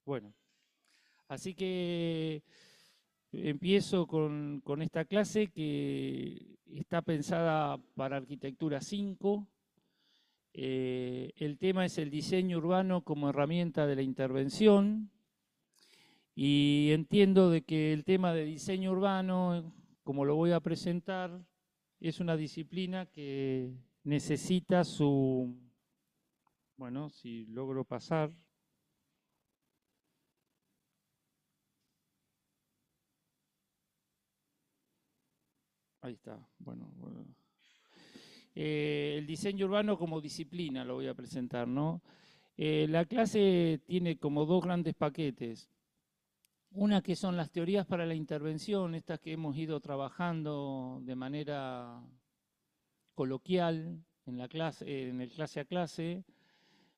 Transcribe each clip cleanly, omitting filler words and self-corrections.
Bueno, así que empiezo con esta clase que está pensada para Arquitectura 5. El tema es el diseño urbano como herramienta de la intervención y entiendo de que el tema de diseño urbano, como lo voy a presentar, es una disciplina que necesita su, bueno, si logro pasar, ahí está, bueno. El diseño urbano como disciplina lo voy a presentar, ¿no? La clase tiene como dos grandes paquetes. Una que son las teorías para la intervención, estas que hemos ido trabajando de manera coloquial en la clase, en el clase a clase.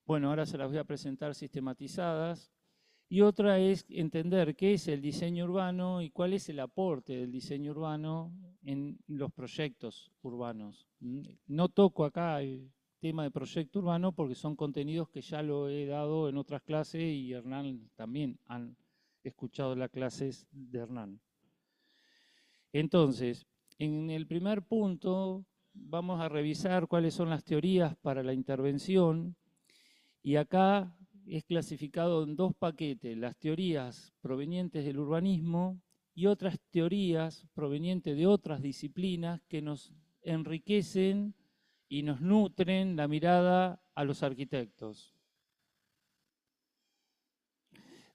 Bueno, ahora se las voy a presentar sistematizadas. Y otra es entender qué es el diseño urbano y cuál es el aporte del diseño urbano en los proyectos urbanos. No toco acá el tema de proyecto urbano porque son contenidos que ya lo he dado en otras clases y Hernán también han escuchado las clases de Hernán. Entonces, en el primer punto vamos a revisar cuáles son las teorías para la intervención y acá es clasificado en dos paquetes, las teorías provenientes del urbanismo y otras teorías provenientes de otras disciplinas que nos enriquecen y nos nutren la mirada a los arquitectos.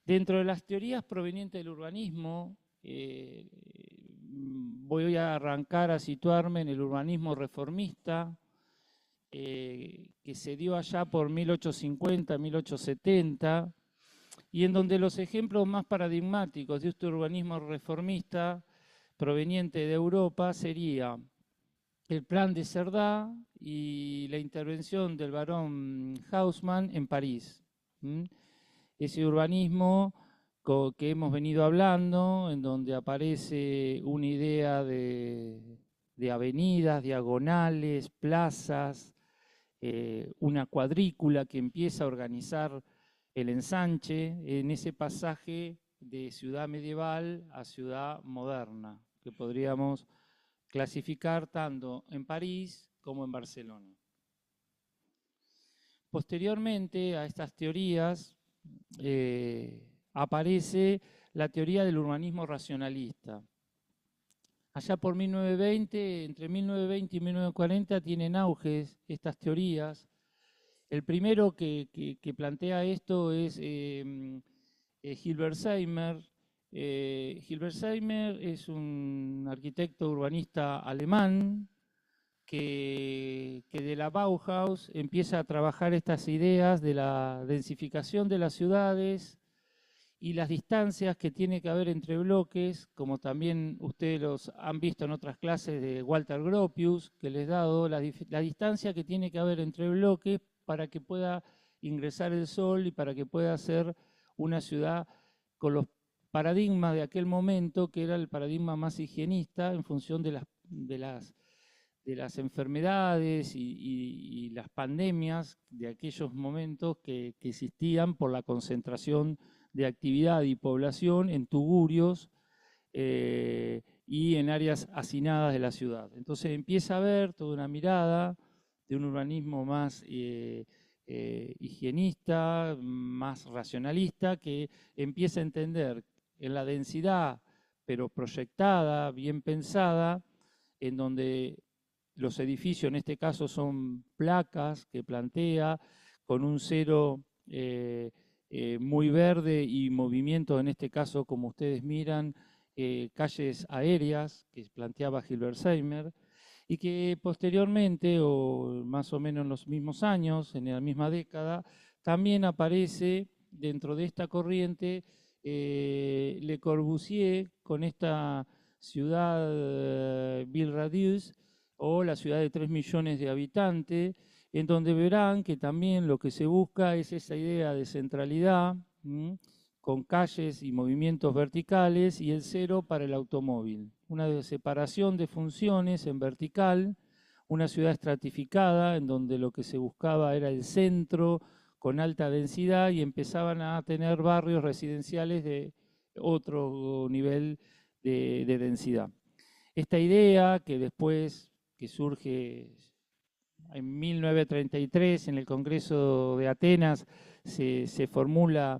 Dentro de las teorías provenientes del urbanismo, voy a arrancar a situarme en el urbanismo reformista, que se dio allá por 1850, 1870, y en donde los ejemplos más paradigmáticos de este urbanismo reformista proveniente de Europa sería el plan de Cerdá y la intervención del barón Haussmann en París. Ese urbanismo que hemos venido hablando, en donde aparece una idea de avenidas, diagonales, plazas, una cuadrícula que empieza a organizar el ensanche en ese pasaje de ciudad medieval a ciudad moderna, que podríamos clasificar tanto en París como en Barcelona. Posteriormente a estas teorías aparece la teoría del urbanismo racionalista. Allá por 1920, entre 1920 y 1940 tienen auge estas teorías. El primero que plantea esto es Hilberseimer. Hilberseimer es un arquitecto urbanista alemán que de la Bauhaus empieza a trabajar estas ideas de la densificación de las ciudades y las distancias que tiene que haber entre bloques, como también ustedes los han visto en otras clases de Walter Gropius, que les he dado, la distancia que tiene que haber entre bloques para que pueda ingresar el sol y para que pueda ser una ciudad con los paradigmas de aquel momento, que era el paradigma más higienista en función de las enfermedades y las pandemias de aquellos momentos que existían por la concentración de actividad y población en tugurios y en áreas hacinadas de la ciudad. Entonces empieza a haber toda una mirada de un urbanismo más higienista, más racionalista, que empieza a entender en la densidad, pero proyectada, bien pensada, en donde los edificios en este caso son placas que plantea con un cero muy verde y movimiento, en este caso, como ustedes miran, calles aéreas que planteaba Hilberseimer, y que posteriormente, o más o menos en los mismos años, en la misma década, también aparece dentro de esta corriente Le Corbusier con esta ciudad Ville Radius, o la ciudad de 3 millones de habitantes, en donde verán que también lo que se busca es esa idea de centralidad, con calles y movimientos verticales, y el cero para el automóvil. Una separación de funciones en vertical, una ciudad estratificada, en donde lo que se buscaba era el centro con alta densidad y empezaban a tener barrios residenciales de otro nivel de densidad. Esta idea que después, que surge en 1933 en el Congreso de Atenas, se formula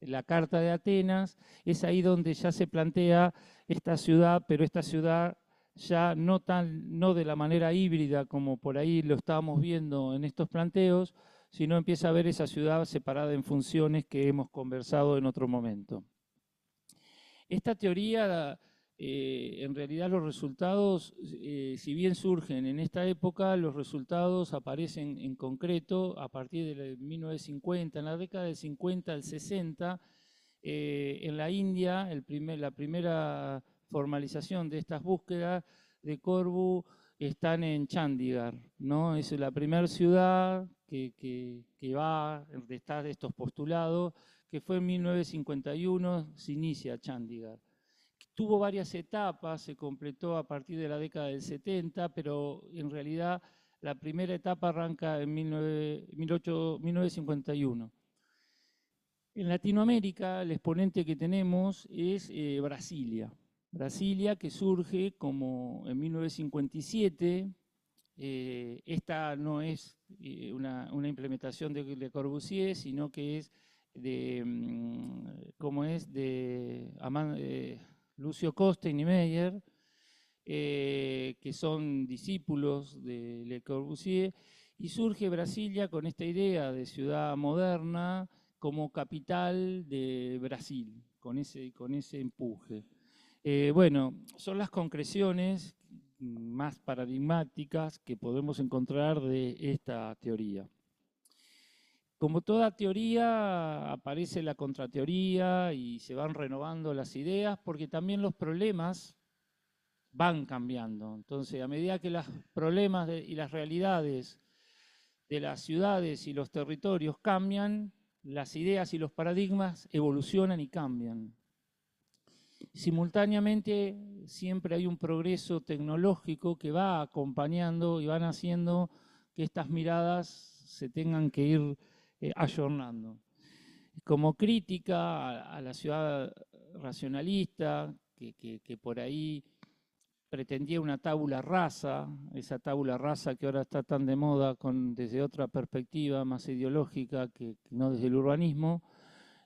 la Carta de Atenas, es ahí donde ya se plantea esta ciudad, pero esta ciudad ya no de la manera híbrida como por ahí lo estábamos viendo en estos planteos, sino empieza a ver esa ciudad separada en funciones que hemos conversado en otro momento. Esta teoría, en realidad los resultados, si bien surgen en esta época, los resultados aparecen en concreto a partir de 1950, en la década del 50 al 60, en la India, la primera formalización de estas búsquedas de Corbu están en Chandigarh, ¿no? Es la primera ciudad que va a estar estos postulados, que fue en 1951, se inicia Chandigarh. Tuvo varias etapas, se completó a partir de la década del 70, pero en realidad la primera etapa arranca en 1951. En Latinoamérica, el exponente que tenemos es Brasilia. Brasilia, que surge como en 1957. Esta no es una implementación de Corbusier, sino que es de, Lucio Costa y Niemeyer, que son discípulos de Le Corbusier, y surge Brasilia con esta idea de ciudad moderna como capital de Brasil, con ese empuje. Bueno, son las concreciones más paradigmáticas que podemos encontrar de esta teoría. Como toda teoría, aparece la contrateoría y se van renovando las ideas porque también los problemas van cambiando. Entonces, a medida que los problemas y las realidades de las ciudades y los territorios cambian, las ideas y los paradigmas evolucionan y cambian. Simultáneamente, siempre hay un progreso tecnológico que va acompañando y van haciendo que estas miradas se tengan que ir ayornando. Como crítica a la ciudad racionalista, que por ahí pretendía una tabula rasa, esa tabula rasa que ahora está tan de moda desde otra perspectiva más ideológica que no desde el urbanismo,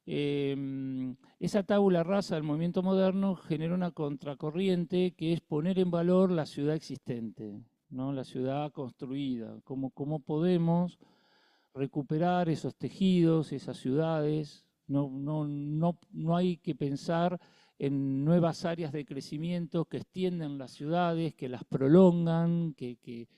esa tabula rasa del movimiento moderno genera una contracorriente que es poner en valor la ciudad existente, ¿no? La ciudad construida, cómo podemos recuperar esos tejidos, esas ciudades. No hay que pensar en nuevas áreas de crecimiento que extienden las ciudades, que las prolongan, que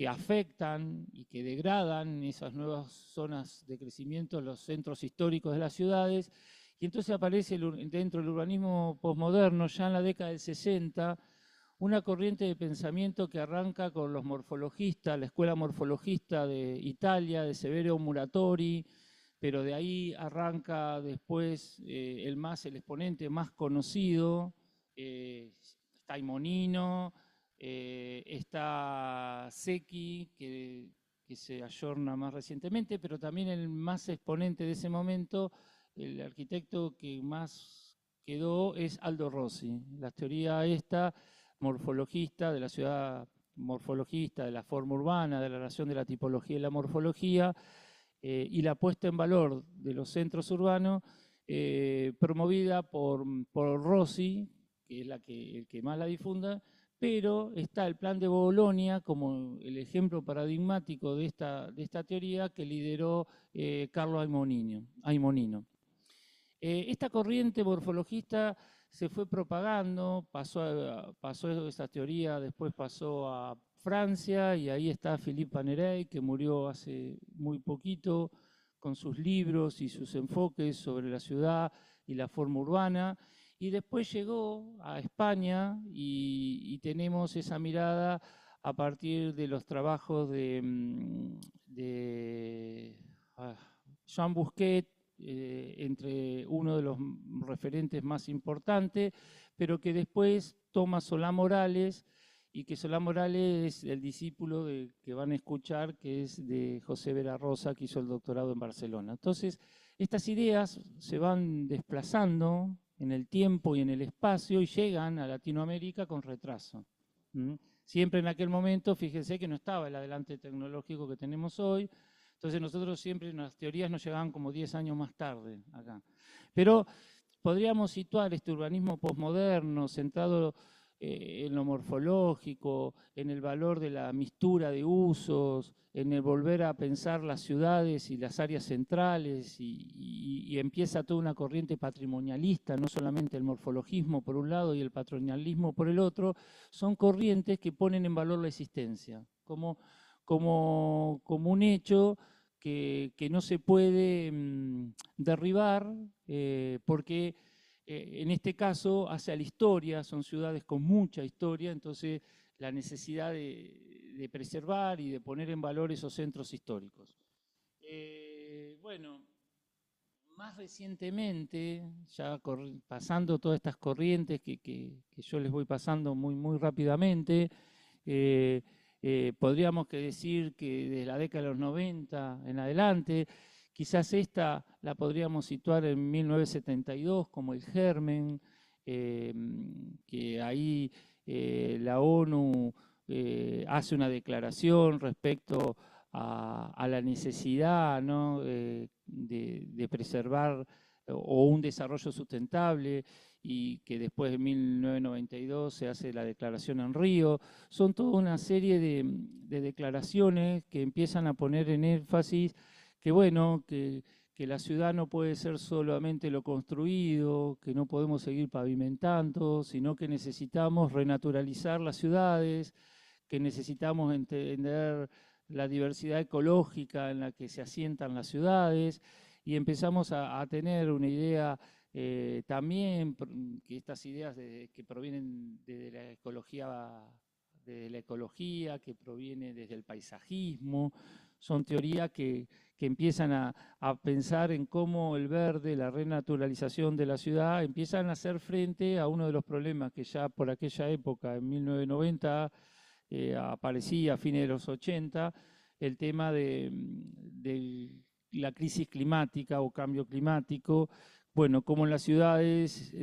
afectan y que degradan esas nuevas zonas de crecimiento, los centros históricos de las ciudades. Y entonces aparece dentro del urbanismo posmoderno, ya en la década del 60, una corriente de pensamiento que arranca con los morfologistas, la escuela morfologista de Italia, de Severo Muratori, pero de ahí arranca después el exponente más conocido, está Imonino, está Secchi, que se ayorna más recientemente, pero también el más exponente de ese momento, el arquitecto que más quedó es Aldo Rossi. La teoría esta morfologista de la ciudad, morfologista de la forma urbana, de la relación de la tipología y la morfología, y la puesta en valor de los centros urbanos, promovida por Rossi, que es el que más la difunda, pero está el plan de Bolonia como el ejemplo paradigmático de esta teoría que lideró Carlo Aimonino. Esta corriente morfologista se fue propagando, pasó esa teoría, después pasó a Francia y ahí está Philippe Panerai, que murió hace muy poquito, con sus libros y sus enfoques sobre la ciudad y la forma urbana. Y después llegó a España y tenemos esa mirada a partir de los trabajos de Jean Busquet, entre uno de los referentes más importantes, pero que después toma Solá Morales y que Solá Morales es el discípulo que van a escuchar, que es de José Vera Rosa, que hizo el doctorado en Barcelona. Entonces, estas ideas se van desplazando en el tiempo y en el espacio y llegan a Latinoamérica con retraso. Siempre en aquel momento, fíjense que no estaba el adelante tecnológico que tenemos hoy, entonces nosotros siempre, las teorías nos llegaban como 10 años más tarde acá. Pero podríamos situar este urbanismo posmoderno, centrado en lo morfológico, en el valor de la mistura de usos, en el volver a pensar las ciudades y las áreas centrales, y empieza toda una corriente patrimonialista, no solamente el morfologismo por un lado y el patrimonialismo por el otro, son corrientes que ponen en valor la existencia, como un hecho que no se puede derribar, porque en este caso hace a la historia, son ciudades con mucha historia, entonces la necesidad de preservar y de poner en valor esos centros históricos. Bueno, más recientemente, ya pasando todas estas corrientes que yo les voy pasando muy rápidamente, podríamos decir que desde la década de los 90 en adelante, quizás esta la podríamos situar en 1972 como el germen, que ahí la ONU hace una declaración respecto a la necesidad, ¿no? de preservar o un desarrollo sustentable, y que después de 1992 se hace la declaración en Río. Son toda una serie de declaraciones que empiezan a poner en énfasis que, bueno, que la ciudad no puede ser solamente lo construido, que no podemos seguir pavimentando, sino que necesitamos renaturalizar las ciudades, que necesitamos entender la diversidad ecológica en la que se asientan las ciudades, y empezamos a tener una idea también, que estas ideas que provienen de la ecología, que proviene desde el paisajismo, son teorías que empiezan a pensar en cómo el verde, la renaturalización de la ciudad, empiezan a hacer frente a uno de los problemas que ya por aquella época, en 1990, aparecía a fines de los 80, el tema de la crisis climática o cambio climático. Bueno, cómo las ciudades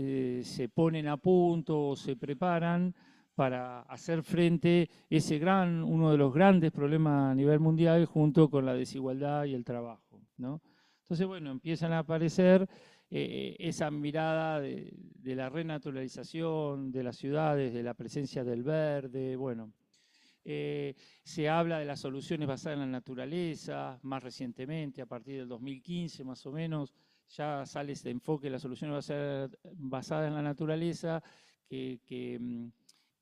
se ponen a punto o se preparan para hacer frente a uno de los grandes problemas a nivel mundial, junto con la desigualdad y el trabajo, ¿no? Entonces, bueno, empiezan a aparecer esa mirada de la renaturalización de las ciudades, de la presencia del verde, bueno. Se habla de las soluciones basadas en la naturaleza, más recientemente, a partir del 2015 más o menos, ya sale este enfoque de las soluciones basadas en la naturaleza, que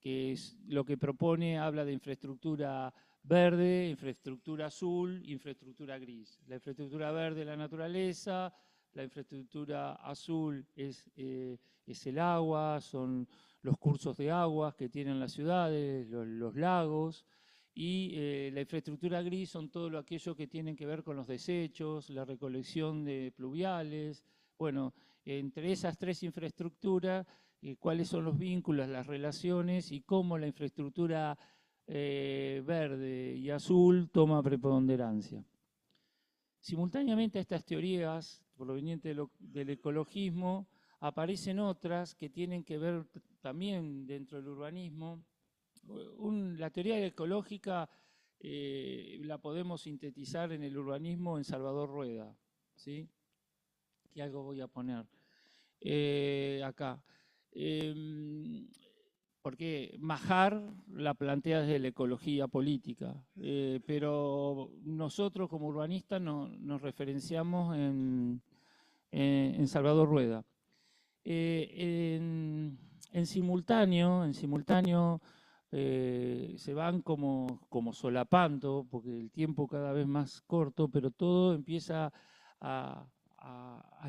es lo que propone, habla de infraestructura verde, infraestructura azul, infraestructura gris. La infraestructura verde es la naturaleza, la infraestructura azul es el agua, son los cursos de aguas que tienen las ciudades, los lagos, y la infraestructura gris son todo aquello que tienen que ver con los desechos, la recolección de pluviales. Bueno, entre esas tres infraestructuras, cuáles son los vínculos, las relaciones, y cómo la infraestructura verde y azul toma preponderancia. Simultáneamente a estas teorías provenientes del ecologismo, aparecen otras que tienen que ver también dentro del urbanismo. La teoría ecológica la podemos sintetizar en el urbanismo en Salvador Rueda, ¿sí? Que algo voy a poner acá. Porque Majar la plantea desde la ecología política, pero nosotros como urbanistas nos referenciamos en Salvador Rueda. En simultáneo se van como solapando, porque el tiempo cada vez más corto, pero todo empieza a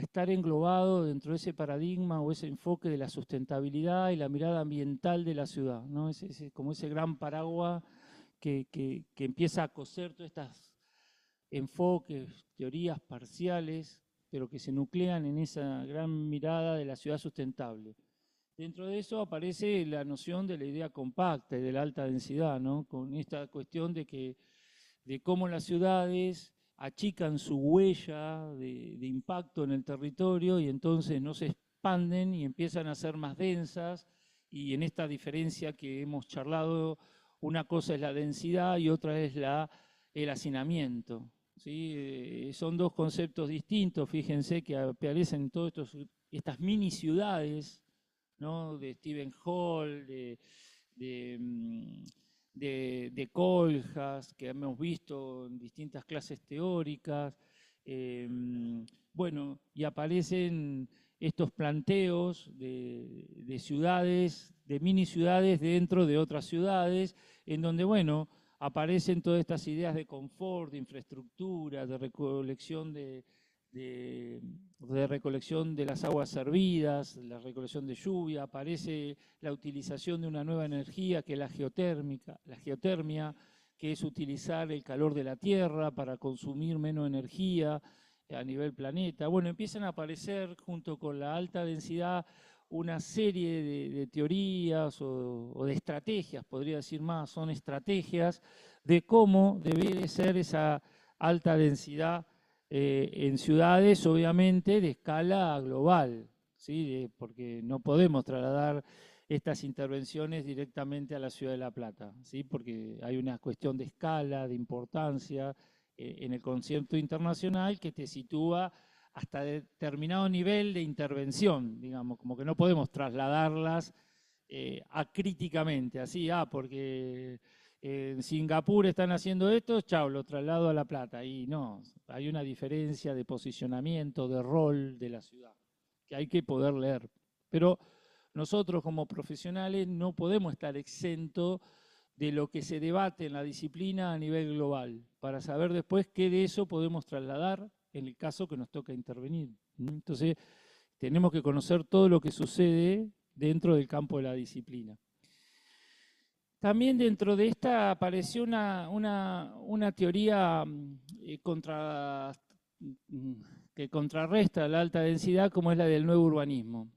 estar englobado dentro de ese paradigma o ese enfoque de la sustentabilidad y la mirada ambiental de la ciudad, ¿no? Como ese gran paraguas que empieza a coser todos estos enfoques, teorías parciales, pero que se nuclean en esa gran mirada de la ciudad sustentable. Dentro de eso aparece la noción de la idea compacta y de la alta densidad, ¿no? Con esta cuestión de cómo las ciudades achican su huella de impacto en el territorio y entonces no se expanden y empiezan a ser más densas, y en esta diferencia que hemos charlado, una cosa es la densidad y otra es el hacinamiento. ¿Sí? Son dos conceptos distintos, fíjense que aparecen en todas estas mini ciudades, ¿no? De Stephen Hall, de, mm, de Kohlhaas, que hemos visto en distintas clases teóricas. Bueno, y aparecen estos planteos de ciudades, de mini ciudades dentro de otras ciudades, en donde, bueno, aparecen todas estas ideas de confort, de infraestructura, de recolección de recolección de las aguas servidas, la recolección de lluvia, aparece la utilización de una nueva energía que es la geotermia, que es utilizar el calor de la tierra para consumir menos energía a nivel planeta. Bueno, empiezan a aparecer junto con la alta densidad una serie de teorías o de estrategias, podría decir más, son estrategias de cómo debe ser esa alta densidad en ciudades, obviamente, de escala global, ¿sí? Porque no podemos trasladar estas intervenciones directamente a la ciudad de La Plata, ¿sí? Porque hay una cuestión de escala, de importancia en el concierto internacional que te sitúa hasta determinado nivel de intervención, digamos, como que no podemos trasladarlas acríticamente, así, porque en Singapur están haciendo esto, chao, lo traslado a La Plata. Y no, hay una diferencia de posicionamiento, de rol de la ciudad, que hay que poder leer. Pero nosotros como profesionales no podemos estar exentos de lo que se debate en la disciplina a nivel global, para saber después qué de eso podemos trasladar en el caso que nos toca intervenir. Entonces, tenemos que conocer todo lo que sucede dentro del campo de la disciplina. También dentro de esta apareció una teoría que contrarresta la alta densidad, como es la del nuevo urbanismo.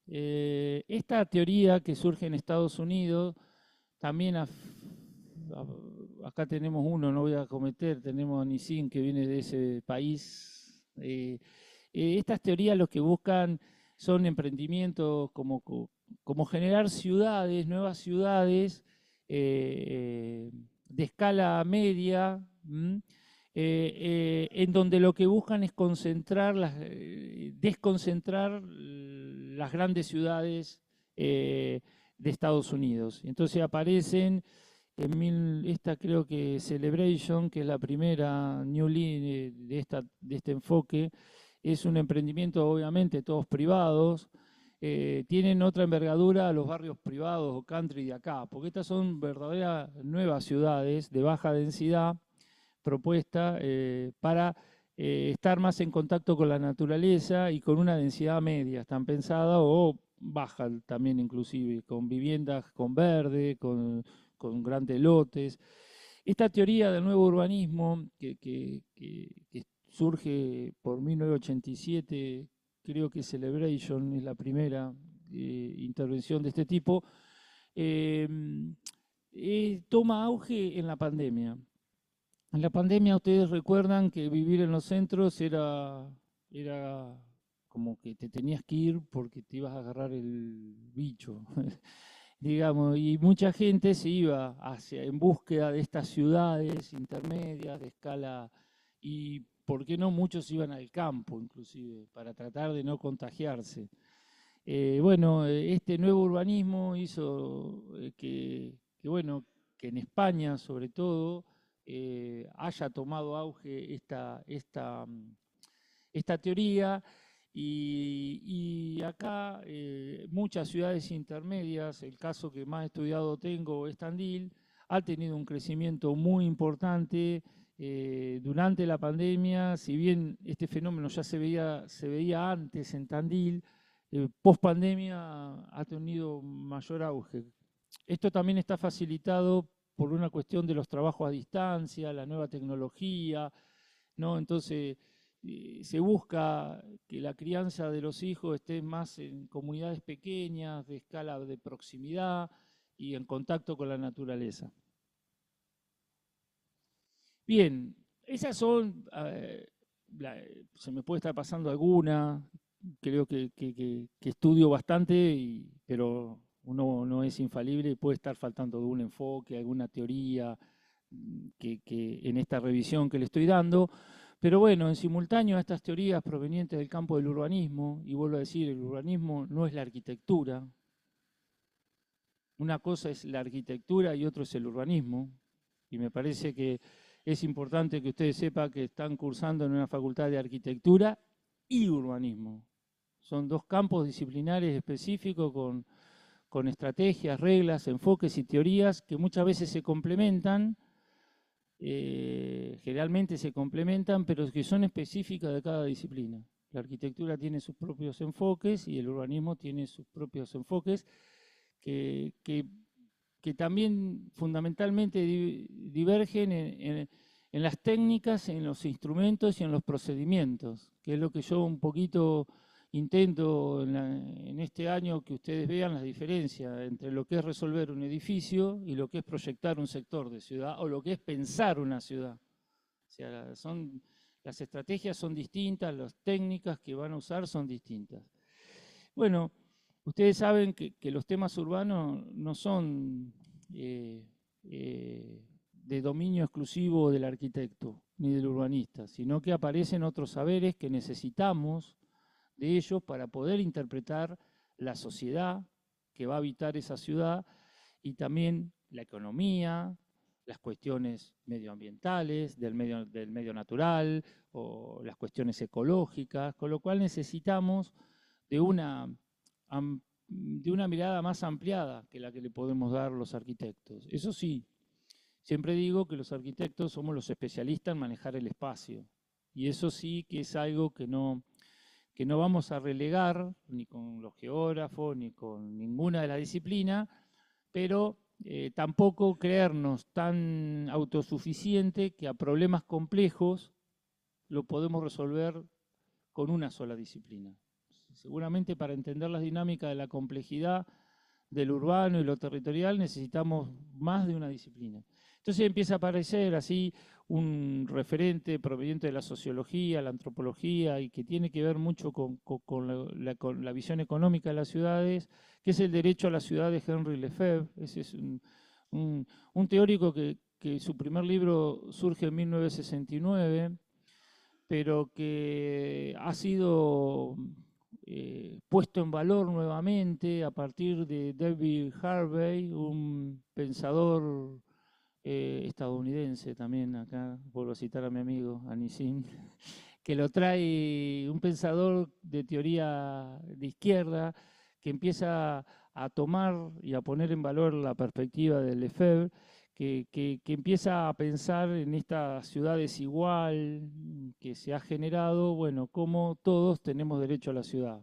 Esta teoría que surge en Estados Unidos, también acá tenemos uno, no voy a cometer, tenemos a Nissim que viene de ese país. Estas teorías lo que buscan son emprendimientos como generar ciudades, nuevas ciudades, de escala media, en donde lo que buscan es desconcentrar las grandes ciudades de Estados Unidos. Entonces aparecen esta creo que Celebration, que es la primera New Lean de este enfoque, es un emprendimiento obviamente todos privados. Tienen otra envergadura a los barrios privados o country de acá, porque estas son verdaderas nuevas ciudades de baja densidad propuesta para estar más en contacto con la naturaleza y con una densidad media, están pensadas, o baja también inclusive, con viviendas con verde, con grandes lotes. Esta teoría del nuevo urbanismo que surge por 1987, creo que Celebration es la primera intervención de este tipo, toma auge en la pandemia. En la pandemia ustedes recuerdan que vivir en los centros era como que te tenías que ir porque te ibas a agarrar el bicho, digamos, y mucha gente se iba en búsqueda de estas ciudades intermedias de escala, y por qué no muchos iban al campo inclusive para tratar de no contagiarse. Bueno, este nuevo urbanismo hizo bueno, que en España sobre todo haya tomado auge esta teoría, y acá muchas ciudades intermedias, el caso que más estudiado tengo es Tandil, ha tenido un crecimiento muy importante durante la pandemia. Si bien este fenómeno ya se veía antes en Tandil, post pandemia ha tenido mayor auge. Esto también está facilitado por una cuestión de los trabajos a distancia, la nueva tecnología, ¿no? Entonces, se busca que la crianza de los hijos esté más en comunidades pequeñas, de escala de proximidad y en contacto con la naturaleza. Bien, esas son, se me puede estar pasando alguna, creo que estudio bastante, pero uno no es infalible y puede estar faltando algún enfoque, alguna teoría que en esta revisión que le estoy dando. Pero bueno, en simultáneo a estas teorías provenientes del campo del urbanismo, y vuelvo a decir, el urbanismo no es la arquitectura. Una cosa es la arquitectura y otro es el urbanismo. Y me parece que es importante que ustedes sepan que están cursando en una facultad de arquitectura y urbanismo. Son dos campos disciplinares específicos con estrategias, reglas, enfoques y teorías que muchas veces se complementan, generalmente se complementan, pero que son específicas de cada disciplina. La arquitectura tiene sus propios enfoques y el urbanismo tiene sus propios enfoques que también fundamentalmente divergen en las técnicas, en los instrumentos y en los procedimientos, que es lo que yo un poquito intento en este año que ustedes vean las diferencias entre lo que es resolver un edificio y lo que es proyectar un sector de ciudad o lo que es pensar una ciudad. O sea, las estrategias son distintas, las técnicas que van a usar son distintas. Bueno, ustedes saben que los temas urbanos no son de dominio exclusivo del arquitecto ni del urbanista, sino que aparecen otros saberes que necesitamos de ellos para poder interpretar la sociedad que va a habitar esa ciudad y también la economía, las cuestiones medioambientales, del medio natural o las cuestiones ecológicas, con lo cual necesitamos de una mirada más ampliada que la que le podemos dar los arquitectos. Eso sí, siempre digo que los arquitectos somos los especialistas en manejar el espacio. Y eso sí que es algo que no vamos a relegar ni con los geógrafos ni con ninguna de las disciplinas, pero tampoco creernos tan autosuficiente que a problemas complejos lo podemos resolver con una sola disciplina. Seguramente para entender las dinámicas de la complejidad del urbano y lo territorial necesitamos más de una disciplina. Entonces empieza a aparecer así un referente proveniente de la sociología, la antropología y que tiene que ver mucho con la visión económica de las ciudades, que es el derecho a la ciudad de Henri Lefebvre. Ese es un teórico que su primer libro surge en 1969, pero que ha sido puesto en valor nuevamente a partir de David Harvey, un pensador estadounidense también, acá vuelvo a citar a mi amigo Anisim, que lo trae un pensador de teoría de izquierda que empieza a tomar y a poner en valor la perspectiva de Lefebvre, que empieza a pensar en esta ciudad desigual que se ha generado, bueno, cómo todos tenemos derecho a la ciudad.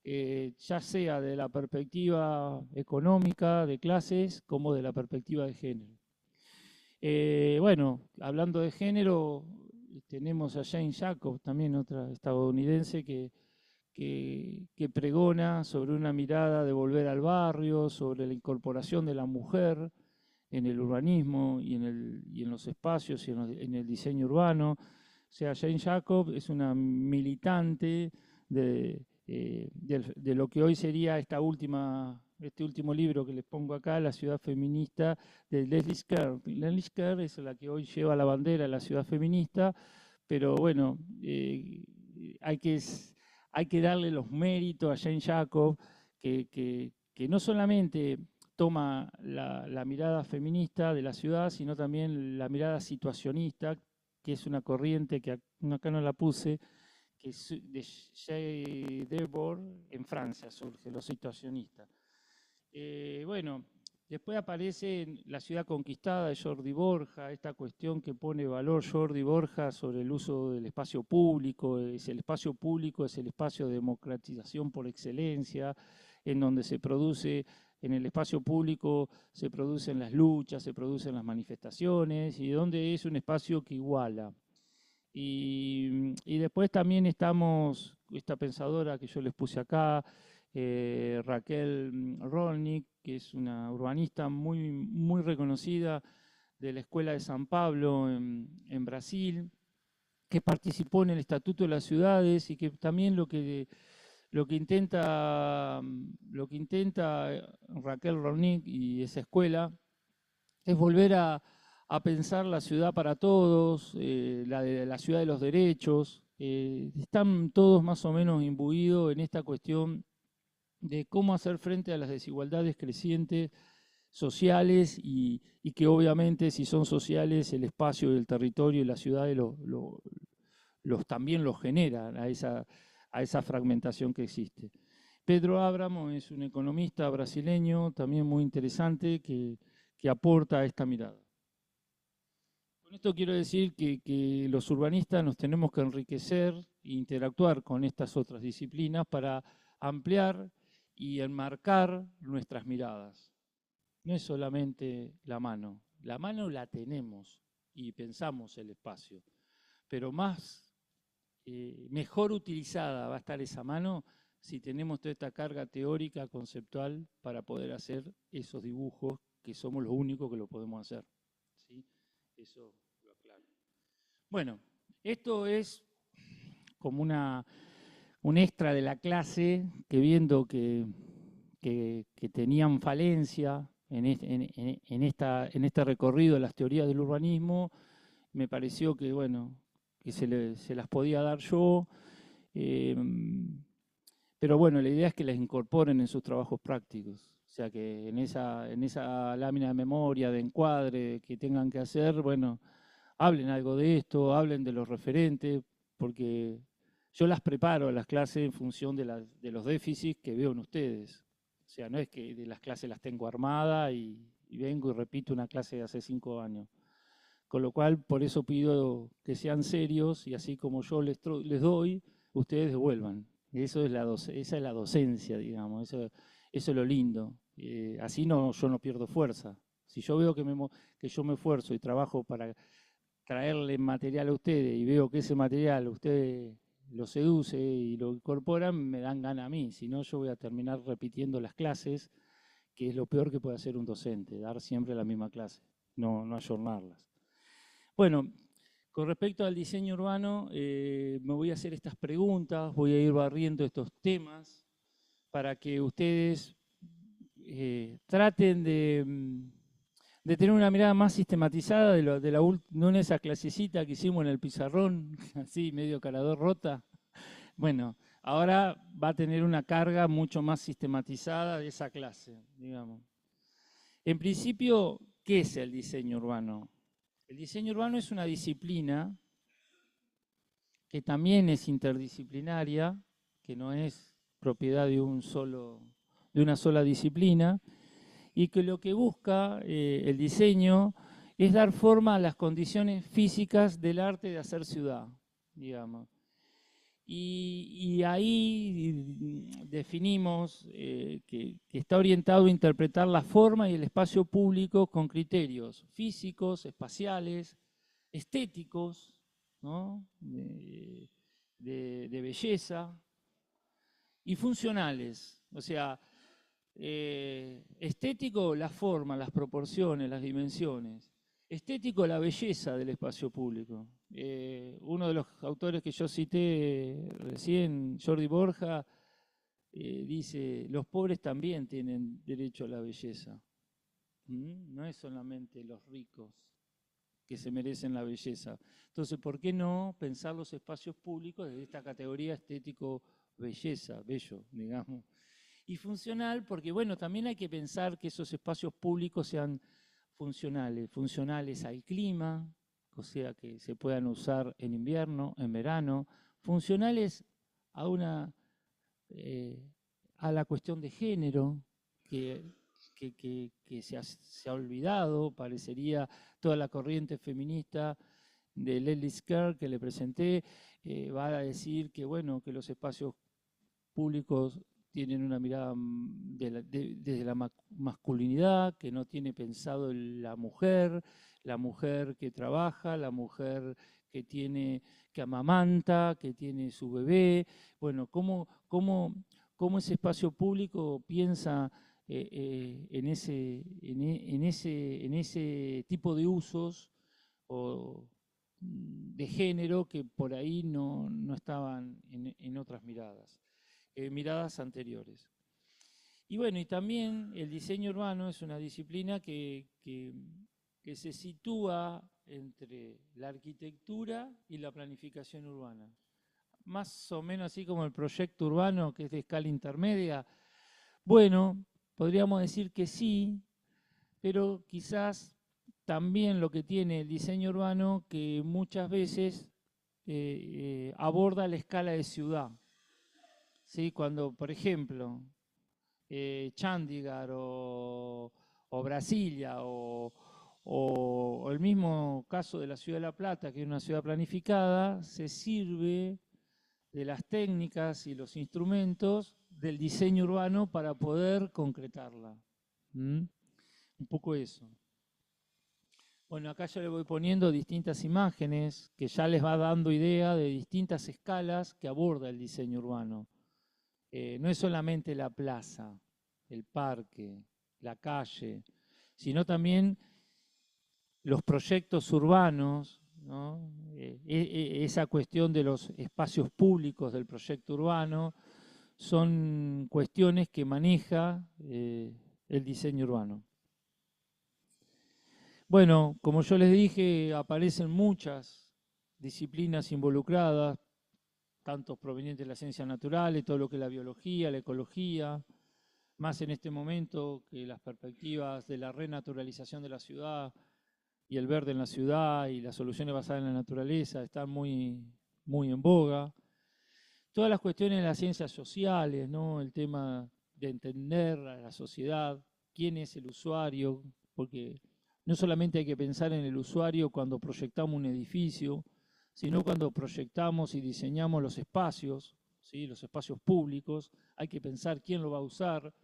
Ya sea de la perspectiva económica, de clases, como de la perspectiva de género. Bueno, hablando de género, tenemos a Jane Jacobs, también otra estadounidense, que pregona sobre una mirada de volver al barrio, sobre la incorporación de la mujer en el urbanismo y en los espacios y en el diseño urbano. O sea, Jane Jacobs es una militante de lo que hoy sería este último libro que les pongo acá, La ciudad feminista, de Leslie Skerr. Leslie Skerr es la que hoy lleva la bandera de la ciudad feminista, pero bueno, hay que darle los méritos a Jane Jacobs, que no solamente toma la mirada feminista de la ciudad, sino también la mirada situacionista, que es una corriente que acá no la puse, que es de Jay Debord, en Francia surge, los situacionistas. Bueno, después aparece La ciudad conquistada de Jordi Borja, esta cuestión que pone valor Jordi Borja sobre el uso del espacio público. El espacio público es el espacio de democratización por excelencia, en donde se produce, en el espacio público se producen las luchas, se producen las manifestaciones, y donde es un espacio que iguala. Y después también estamos, esta pensadora que yo les puse acá, Raquel Rolnick, que es una urbanista muy reconocida de la Escuela de San Pablo en Brasil, que participó en el Estatuto de las Ciudades y que también lo que intenta Raquel Rolnick y esa escuela es volver a pensar la ciudad para todos, la ciudad de los derechos. Están todos más o menos imbuidos en esta cuestión de cómo hacer frente a las desigualdades crecientes sociales y que obviamente si son sociales el espacio y el territorio y las ciudades también los generan a esa fragmentación que existe. Pedro Abramo es un economista brasileño también muy interesante que aporta a esta mirada. Con esto quiero decir que los urbanistas nos tenemos que enriquecer e interactuar con estas otras disciplinas para ampliar y enmarcar nuestras miradas. No es solamente la mano la tenemos y pensamos el espacio, pero mejor utilizada va a estar esa mano si tenemos toda esta carga teórica, conceptual, para poder hacer esos dibujos que somos los únicos que lo podemos hacer. ¿Sí? Eso lo aclaro. Bueno, esto es como un extra de la clase que viendo que tenían falencia en este recorrido de las teorías del urbanismo, me pareció que, bueno, que se las podía dar yo, pero bueno, la idea es que las incorporen en sus trabajos prácticos. O sea, que en esa lámina de memoria, de encuadre que tengan que hacer, bueno, hablen algo de esto, hablen de los referentes, porque yo las preparo a las clases en función de los déficits que veo en ustedes. O sea, no es que de las clases las tengo armadas y vengo y repito una clase de hace 5 años. Con lo cual, por eso pido que sean serios y así como yo les doy, ustedes devuelvan. Esa es la docencia, digamos, eso es lo lindo. Así yo no pierdo fuerza. Si yo veo que yo me esfuerzo y trabajo para traerle material a ustedes y veo que ese material ustedes lo seduce y lo incorporan, me dan gana a mí. Si no, yo voy a terminar repitiendo las clases, que es lo peor que puede hacer un docente, dar siempre la misma clase, no ayornarlas. Bueno, con respecto al diseño urbano, me voy a hacer estas preguntas, voy a ir barriendo estos temas para que ustedes traten de tener una mirada más sistematizada no en esa clasecita que hicimos en el pizarrón, así medio carador rota. Bueno, ahora va a tener una carga mucho más sistematizada de esa clase, digamos. En principio, ¿qué es el diseño urbano? El diseño urbano es una disciplina que también es interdisciplinaria, que no es propiedad de una sola disciplina, y que lo que busca el diseño es dar forma a las condiciones físicas del arte de hacer ciudad, digamos. Y ahí definimos que está orientado a interpretar la forma y el espacio público con criterios físicos, espaciales, estéticos, ¿no? de belleza y funcionales. O sea, estético, la forma, las proporciones, las dimensiones. Estético, la belleza del espacio público. Uno de los autores que yo cité recién, Jordi Borja, dice, los pobres también tienen derecho a la belleza. No es solamente los ricos que se merecen la belleza. Entonces, ¿por qué no pensar los espacios públicos desde esta categoría estético-belleza, bello, digamos? Y funcional, porque bueno, también hay que pensar que esos espacios públicos sean funcionales al clima, o sea, que se puedan usar en invierno, en verano, funcionales a a la cuestión de género, que se ha olvidado, parecería toda la corriente feminista de Leslie Skerr que le presenté, va a decir que bueno, que los espacios públicos tienen una mirada desde la masculinidad, que no tiene pensado la mujer que trabaja, la mujer que amamanta, que tiene su bebé. Bueno, cómo ese espacio público piensa en ese tipo de usos o de género que por ahí no estaban en otras miradas anteriores. Y bueno, y también el diseño urbano es una disciplina que se sitúa entre la arquitectura y la planificación urbana. Más o menos así como el proyecto urbano, que es de escala intermedia. Bueno, podríamos decir que sí, pero quizás también lo que tiene el diseño urbano que muchas veces aborda la escala de ciudad. ¿Sí? Cuando, por ejemplo, Chandigarh o Brasilia o el mismo caso de la ciudad de La Plata, que es una ciudad planificada, se sirve de las técnicas y los instrumentos del diseño urbano para poder concretarla. ¿Mm? Un poco eso. Bueno, acá yo le voy poniendo distintas imágenes que ya les va dando idea de distintas escalas que aborda el diseño urbano. No es solamente la plaza, el parque, la calle, sino también los proyectos urbanos, ¿no? Esa cuestión de los espacios públicos del proyecto urbano son cuestiones que maneja el diseño urbano. Bueno, como yo les dije, aparecen muchas disciplinas involucradas, tanto provenientes de las ciencias naturales, todo lo que es la biología, la ecología, más en este momento que las perspectivas de la renaturalización de la ciudad y el verde en la ciudad y las soluciones basadas en la naturaleza están muy en boga. Todas las cuestiones de las ciencias sociales, ¿no? El tema de entender a la sociedad, quién es el usuario, porque no solamente hay que pensar en el usuario cuando proyectamos un edificio, sino cuando proyectamos y diseñamos los espacios, ¿sí? Los espacios públicos, hay que pensar quién lo va a usar,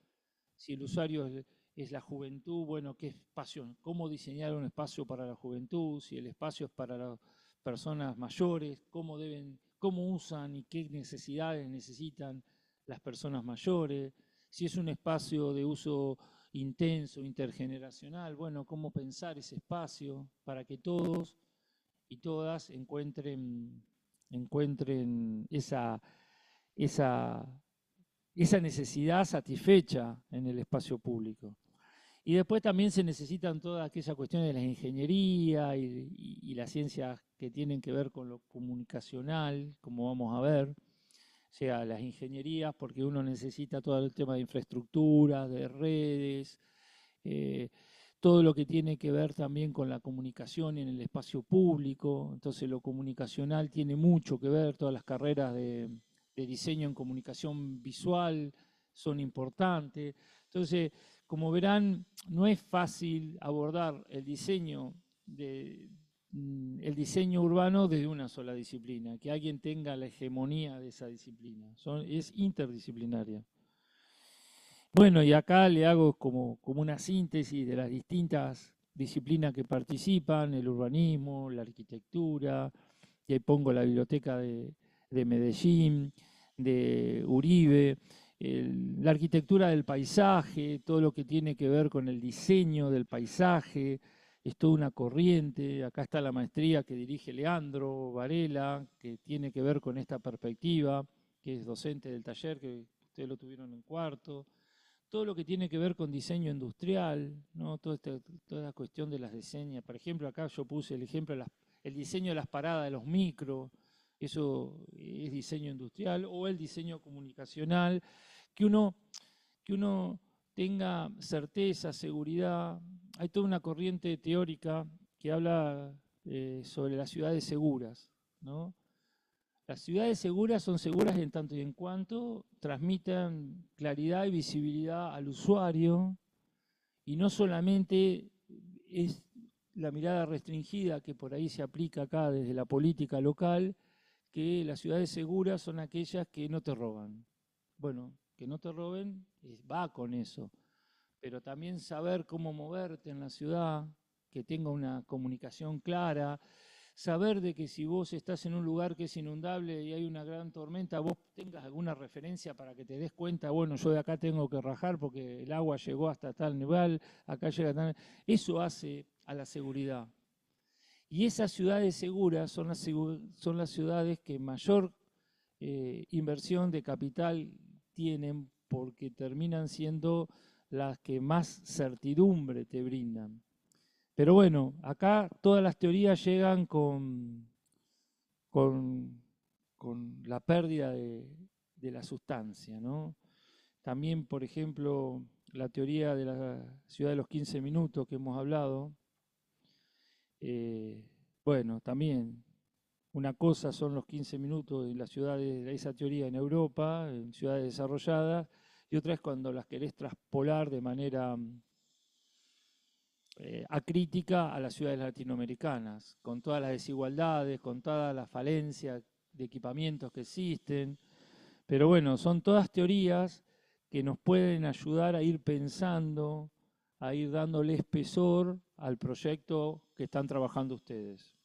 si el usuario es la juventud, bueno, qué espacio, cómo diseñar un espacio para la juventud, si el espacio es para las personas mayores, cómo usan y qué necesidades necesitan las personas mayores, si es un espacio de uso intenso, intergeneracional, bueno, cómo pensar ese espacio para que todos y todas encuentren esa necesidad satisfecha en el espacio público. Y después también se necesitan todas aquellas cuestiones de la ingeniería y las ciencias que tienen que ver con lo comunicacional, como vamos a ver. O sea, las ingenierías, porque uno necesita todo el tema de infraestructura, de redes, todo lo que tiene que ver también con la comunicación en el espacio público. Entonces lo comunicacional tiene mucho que ver, todas las carreras de diseño en comunicación visual son importantes. Entonces, como verán, no es fácil abordar el diseño urbano desde una sola disciplina, que alguien tenga la hegemonía de esa disciplina. Es interdisciplinaria. Bueno, y acá le hago como una síntesis de las distintas disciplinas que participan, el urbanismo, la arquitectura, y ahí pongo la biblioteca de Medellín, de Uribe, la arquitectura del paisaje, todo lo que tiene que ver con el diseño del paisaje, es toda una corriente. Acá está la maestría que dirige Leandro Varela, que tiene que ver con esta perspectiva, que es docente del taller, que ustedes lo tuvieron en cuarto. Todo lo que tiene que ver con diseño industrial, ¿no? Toda la cuestión de las diseñas. Por ejemplo, acá yo puse el ejemplo de el diseño de las paradas de los micros, eso es diseño industrial, o el diseño comunicacional, que uno tenga certeza, seguridad. Hay toda una corriente teórica que habla sobre las ciudades seguras, ¿no? Las ciudades seguras son seguras en tanto y en cuanto transmitan claridad y visibilidad al usuario, y no solamente es la mirada restringida que por ahí se aplica acá desde la política local, que las ciudades seguras son aquellas que no te roban. Bueno, que no te roben va con eso, pero también saber cómo moverte en la ciudad, que tenga una comunicación clara, saber de que si vos estás en un lugar que es inundable y hay una gran tormenta, vos tengas alguna referencia para que te des cuenta, bueno, yo de acá tengo que rajar porque el agua llegó hasta tal nivel, acá llega tal... Eso hace a la seguridad. Y esas ciudades seguras son las ciudades que mayor inversión de capital tienen porque terminan siendo las que más certidumbre te brindan. Pero bueno, acá todas las teorías llegan con, con la pérdida de la sustancia, ¿no? También, por ejemplo, la teoría de la ciudad de los 15 minutos que hemos hablado, bueno, también una cosa son los 15 minutos en las ciudades de esa teoría en Europa, en ciudades desarrolladas, y otra es cuando las querés traspolar de manera acrítica a las ciudades latinoamericanas, con todas las desigualdades, con todas las falencias de equipamientos que existen. Pero bueno, son todas teorías que nos pueden ayudar a ir pensando, a ir dándole espesor al proyecto que están trabajando ustedes.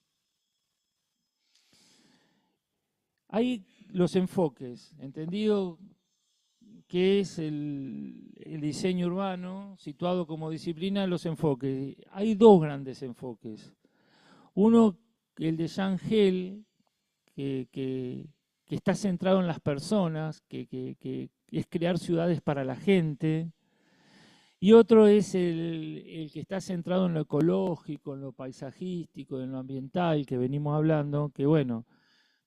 Hay los enfoques, entendido que es el diseño urbano situado como disciplina, los enfoques. Hay dos grandes enfoques. Uno, el de Jean Gell, que está centrado en las personas, que es crear ciudades para la gente. Y otro es el que está centrado en lo ecológico, en lo paisajístico, en lo ambiental, que venimos hablando, que bueno,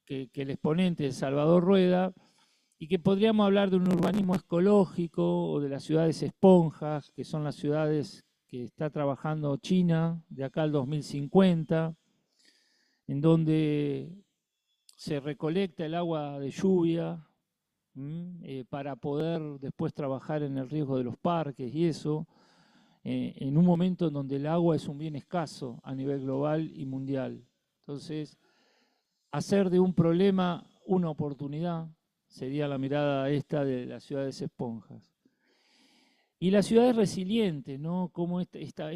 que el exponente es Salvador Rueda, y que podríamos hablar de un urbanismo ecológico o de las ciudades esponjas, que son las ciudades que está trabajando China de acá al 2050, en donde se recolecta el agua de lluvia para poder después trabajar en el riesgo de los parques y eso, en un momento en donde el agua es un bien escaso a nivel global y mundial. Entonces, hacer de un problema una oportunidad sería la mirada esta de las ciudades esponjas. Y las ciudades resilientes, ¿no? Como esta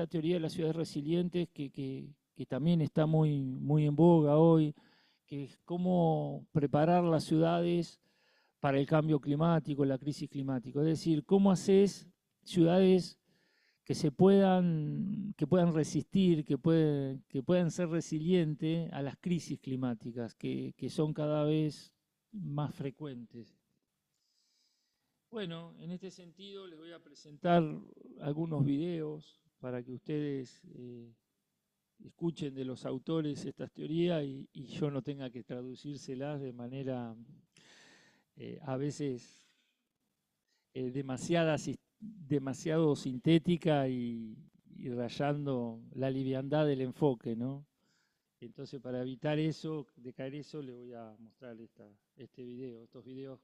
teoría de las ciudades resilientes que también está muy en boga hoy, que es cómo preparar las ciudades para el cambio climático, la crisis climática. Es decir, cómo haces ciudades que puedan resistir, que puedan ser resilientes a las crisis climáticas, que son cada vez más frecuentes. Bueno, en este sentido les voy a presentar algunos videos para que ustedes escuchen de los autores estas teorías y yo no tenga que traducírselas de manera a veces demasiado sintética y rayando la liviandad del enfoque, ¿no? Entonces, para evitar eso, de caer eso, le voy a mostrar este video, estos videos.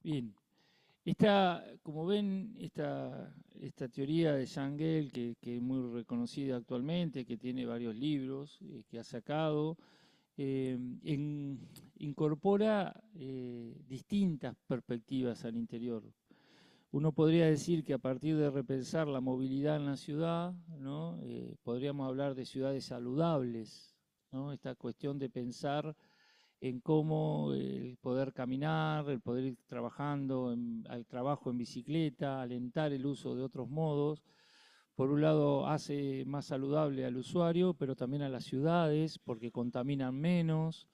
Bien, como ven, esta teoría de Jean Gell, que es muy reconocida actualmente, que tiene varios libros que ha sacado, eh, incorpora distintas perspectivas al interior. Uno podría decir que a partir de repensar la movilidad en la ciudad, ¿no? Podríamos hablar de ciudades saludables, ¿no? Esta cuestión de pensar en cómo el poder caminar, el poder ir trabajando al trabajo en bicicleta, alentar el uso de otros modos. Por un lado hace más saludable al usuario, pero también a las ciudades, porque contaminan menos.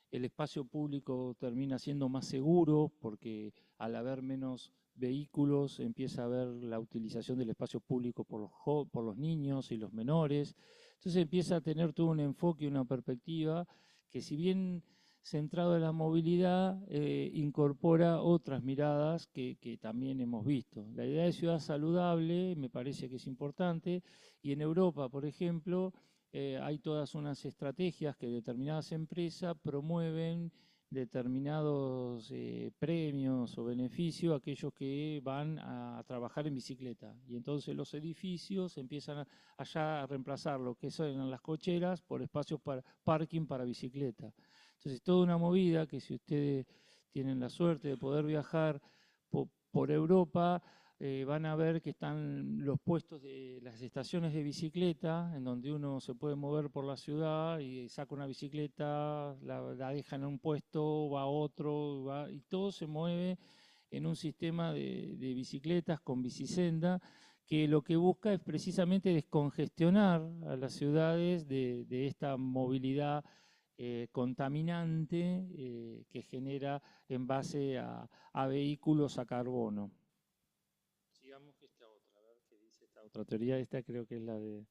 El espacio público termina siendo más seguro, porque al haber menos vehículos empieza a haber la utilización del espacio público por los niños y los menores. Entonces empieza a tener todo un enfoque, una perspectiva que, si bien centrado en la movilidad, incorpora otras miradas que también hemos visto. La idea de ciudad saludable me parece que es importante, y en Europa, por ejemplo, hay todas unas estrategias que determinadas empresas promueven determinados premios o beneficios a aquellos que van a trabajar en bicicleta. Y entonces los edificios empiezan allá a reemplazar lo que son las cocheras por espacios para parking para bicicleta. Entonces, toda una movida que, si ustedes tienen la suerte de poder viajar por Europa, van a ver que están los puestos de las estaciones de bicicleta, en donde uno se puede mover por la ciudad y saca una bicicleta, la deja en un puesto, va a otro, y todo se mueve en un sistema de bicicletas con bicisenda, que lo que busca es precisamente descongestionar a las ciudades de esta movilidad contaminante que genera en base a vehículos a carbono. Sigamos esta otra, a ver qué dice esta otra teoría. Esta creo que es la de...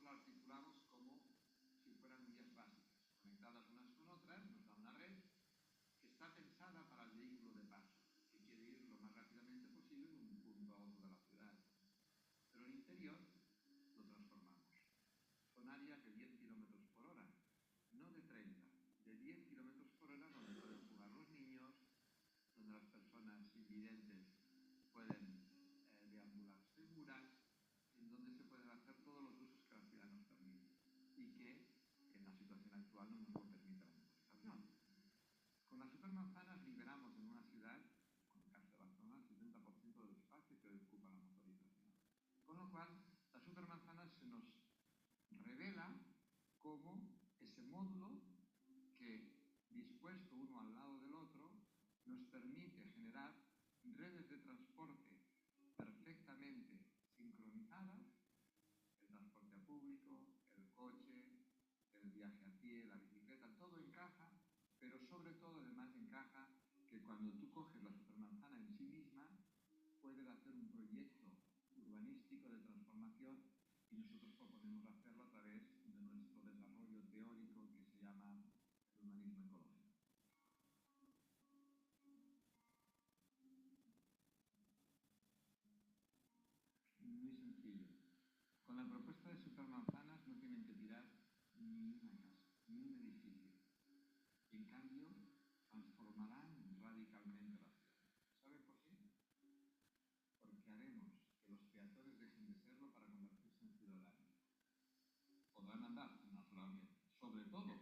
la articulamos como si fueran vías básicas, conectadas unas con otras, nos da una red que está pensada para el vehículo de paso, que quiere ir lo más rápidamente posible de un punto a otro de la ciudad. Pero el interior lo transformamos. Son áreas de 10 kilómetros por hora, no de 30, de 10 kilómetros por hora donde pueden jugar los niños, donde las personas invidentes pueden deambular seguras, en donde se pueden hacer todos los usos que la ciudad nos permite y que en la situación actual no nos lo permite la motorización. Con las supermanzanas liberamos en una ciudad, como el caso de Barcelona, el 70% del espacio que ocupa la motorización. Con lo cual, las supermanzanas se nos revela como ese módulo que, dispuesto uno al lado del otro, nos permite generar redes de transporte perfectamente sincronizadas, el transporte público, el coche, el viaje a pie, la bicicleta, todo encaja, pero sobre todo además encaja que cuando tú coges la supermanzana en sí misma, puedes hacer un proyecto urbanístico de transformación y nosotros proponemos hacerlo a través de nuestro desarrollo teórico que se llama el urbanismo ecológico. Muy sencillo. Con la propuesta de supermanzanas no tienen que tirar ni una casa, ni un edificio. En cambio, transformarán radicalmente la ciudad. ¿Sabe por qué? Porque haremos que los peatones dejen de serlo para convertirse en ciudadanos. Podrán andar, naturalmente, sobre todo,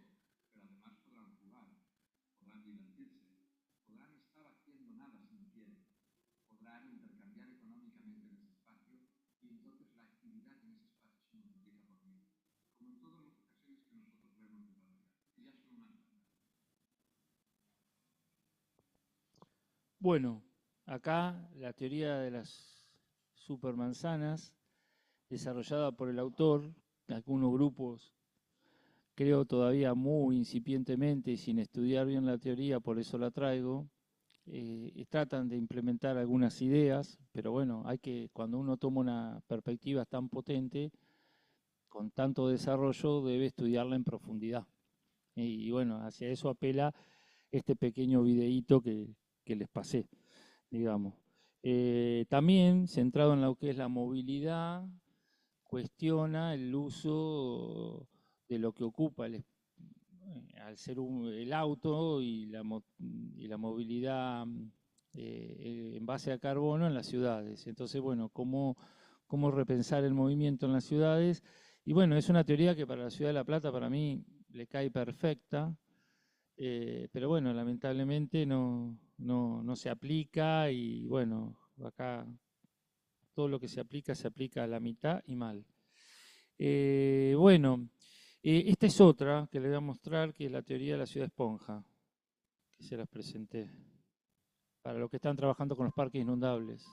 pero además podrán jugar, podrán divertirse, podrán estar haciendo nada si no quieren, podrán intercambiar económicamente en ese espacio y entonces la actividad en ese espacio se multiplica por mil, como en todas las ocasiones que nosotros vemos desarrollar. Y ya son unas cuantas. Bueno, acá la teoría de las supermanzanas, desarrollada por el autor, algunos grupos, creo todavía muy incipientemente y sin estudiar bien la teoría, por eso la traigo, tratan de implementar algunas ideas, pero bueno, hay que, cuando uno toma una perspectiva tan potente, con tanto desarrollo, debe estudiarla en profundidad. Y bueno, hacia eso apela este pequeño videíto que les pasé, digamos. También, centrado en lo que es la movilidad, cuestiona el uso de lo que ocupa al ser el auto y la movilidad en base a carbono en las ciudades. Entonces, bueno, cómo repensar el movimiento en las ciudades. Y bueno, es una teoría que para la ciudad de La Plata, para mí, le cae perfecta, pero bueno, lamentablemente no se aplica y bueno, acá todo lo que se aplica a la mitad y mal. Bueno, esta es otra que le voy a mostrar, que es la teoría de la ciudad esponja, que se las presenté, para los que están trabajando con los parques inundables.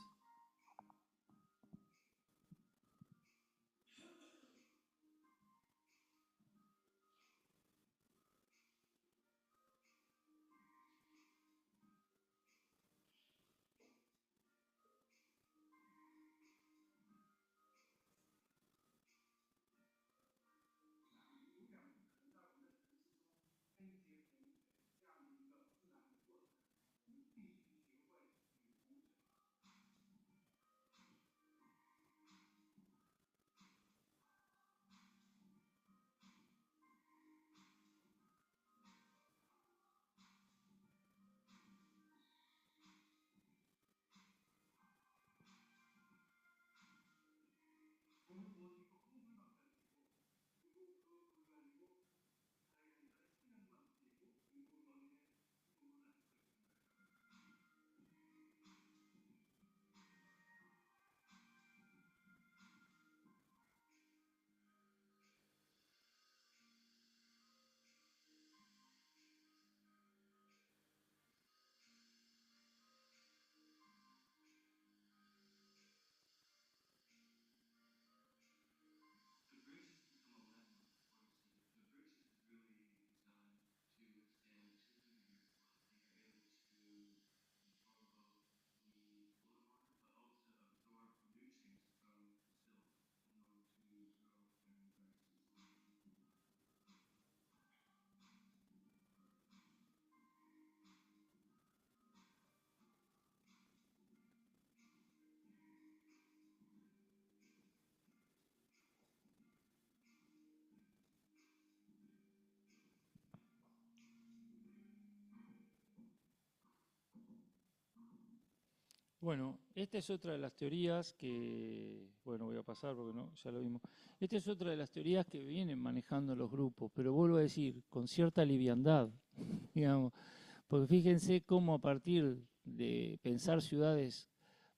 Bueno, esta es otra de las teorías que, bueno, voy a pasar porque no, ya lo vimos. Esta es otra de las teorías que vienen manejando los grupos, pero vuelvo a decir, con cierta liviandad, digamos, porque fíjense cómo a partir de pensar ciudades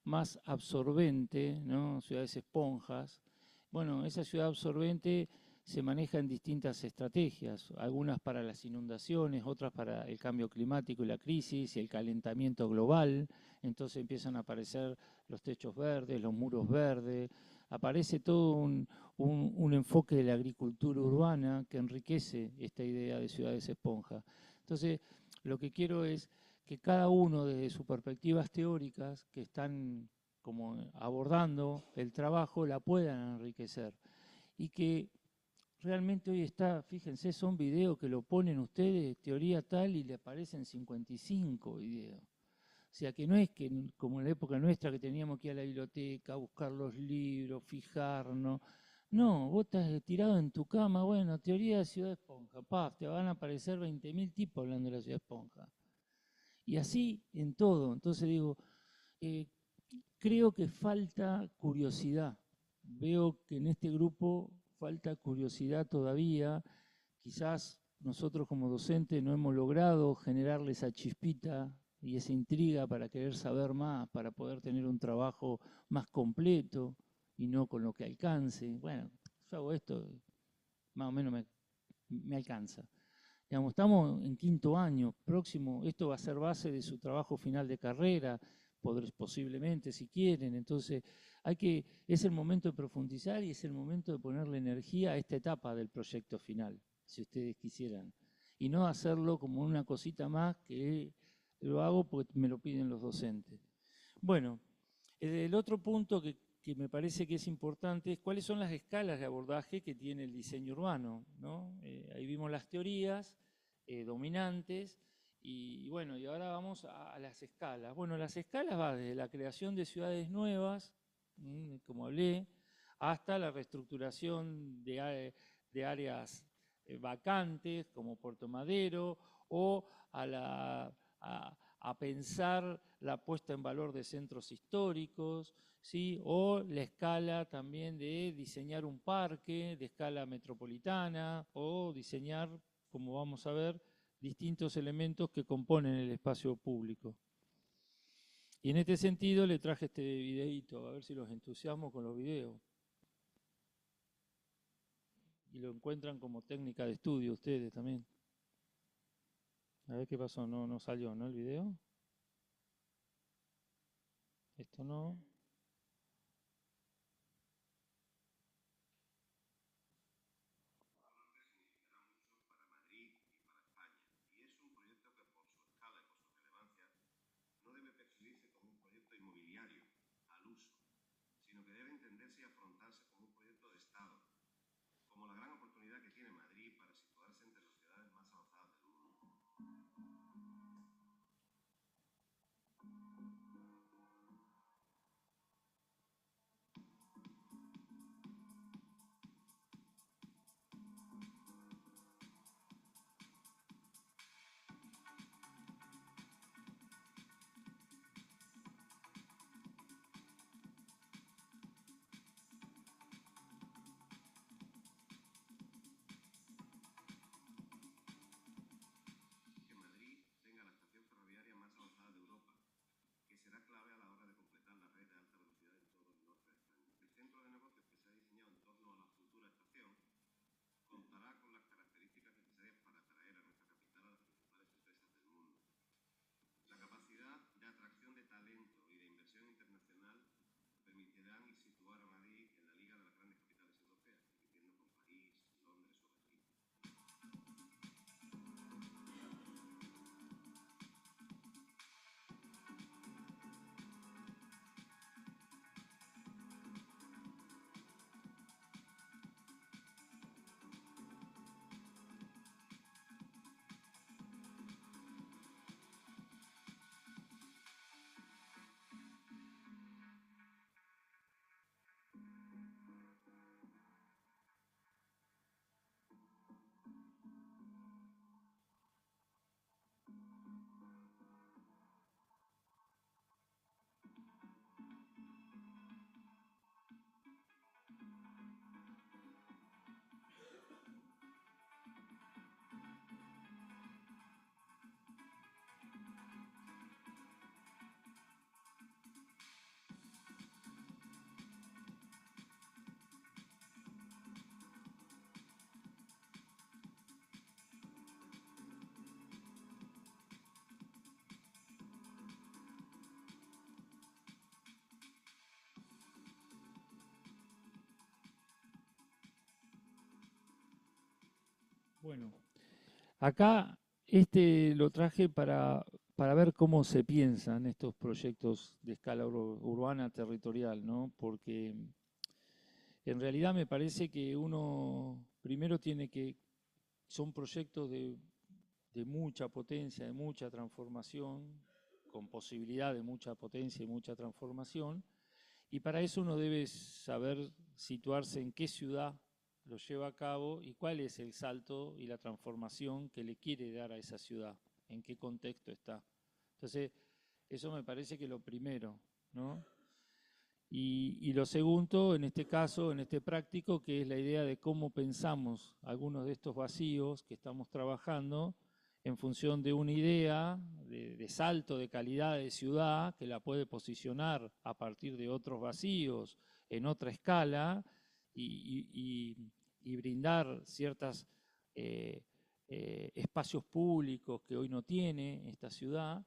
más absorbentes, ¿no? Ciudades esponjas, bueno, esa ciudad absorbente se maneja en distintas estrategias, algunas para las inundaciones, otras para el cambio climático y la crisis y el calentamiento global. Entonces empiezan a aparecer los techos verdes, los muros verdes, aparece todo un enfoque de la agricultura urbana que enriquece esta idea de ciudades esponja. Entonces, lo que quiero es que cada uno desde sus perspectivas teóricas que están como abordando el trabajo la puedan enriquecer y que realmente hoy está, fíjense, son videos que lo ponen ustedes, teoría tal, y le aparecen 55 videos. O sea que no es que como en la época nuestra que teníamos que ir a la biblioteca, buscar los libros, fijarnos. No, vos estás tirado en tu cama, bueno, teoría de Ciudad Esponja, paf, te van a aparecer 20.000 tipos hablando de la Ciudad Esponja. Y así en todo. Entonces digo, eh, creo que falta curiosidad. Veo que en este grupo falta curiosidad todavía. Quizás nosotros como docentes no hemos logrado generarle esa chispita y esa intriga para querer saber más, para poder tener un trabajo más completo y no con lo que alcance. Bueno, yo hago esto, más o menos me alcanza. Digamos, estamos en quinto año, próximo, esto va a ser base de su trabajo final de carrera, posiblemente si quieren, entonces es el momento de profundizar y es el momento de ponerle energía a esta etapa del proyecto final, si ustedes quisieran, y no hacerlo como una cosita más que lo hago porque me lo piden los docentes. Bueno, el otro punto que me parece que es importante es cuáles son las escalas de abordaje que tiene el diseño urbano, ¿no? Ahí vimos las teorías dominantes y bueno, y ahora vamos a las escalas. Bueno, las escalas van desde la creación de ciudades nuevas, como hablé, hasta la reestructuración de áreas vacantes como Puerto Madero o a pensar la puesta en valor de centros históricos, ¿sí? O la escala también de diseñar un parque de escala metropolitana o diseñar, como vamos a ver, distintos elementos que componen el espacio público. Y en este sentido le traje este videíto, a ver si los entusiasmo con los videos. Y lo encuentran como técnica de estudio ustedes también. A ver qué pasó, no salió, ¿no? El video. Esto no. No debe percibirse como un proyecto inmobiliario al uso, sino que debe entenderse y afrontarse como un proyecto de Estado, como la gran oportunidad que tiene Madrid para situarse entre las ciudades más avanzadas del mundo. Bueno, acá lo traje para ver cómo se piensan estos proyectos de escala urbana territorial, ¿no? Porque en realidad me parece que uno primero son proyectos de mucha potencia, de mucha transformación, con posibilidad de mucha potencia y mucha transformación, y para eso uno debe saber situarse en qué ciudad lo lleva a cabo y cuál es el salto y la transformación que le quiere dar a esa ciudad, en qué contexto está. Entonces, eso me parece que lo primero, ¿no? Y lo segundo, en este caso, en este práctico, que es la idea de cómo pensamos algunos de estos vacíos que estamos trabajando en función de una idea de salto de calidad de ciudad que la puede posicionar a partir de otros vacíos en otra escala y brindar ciertos espacios públicos que hoy no tiene esta ciudad,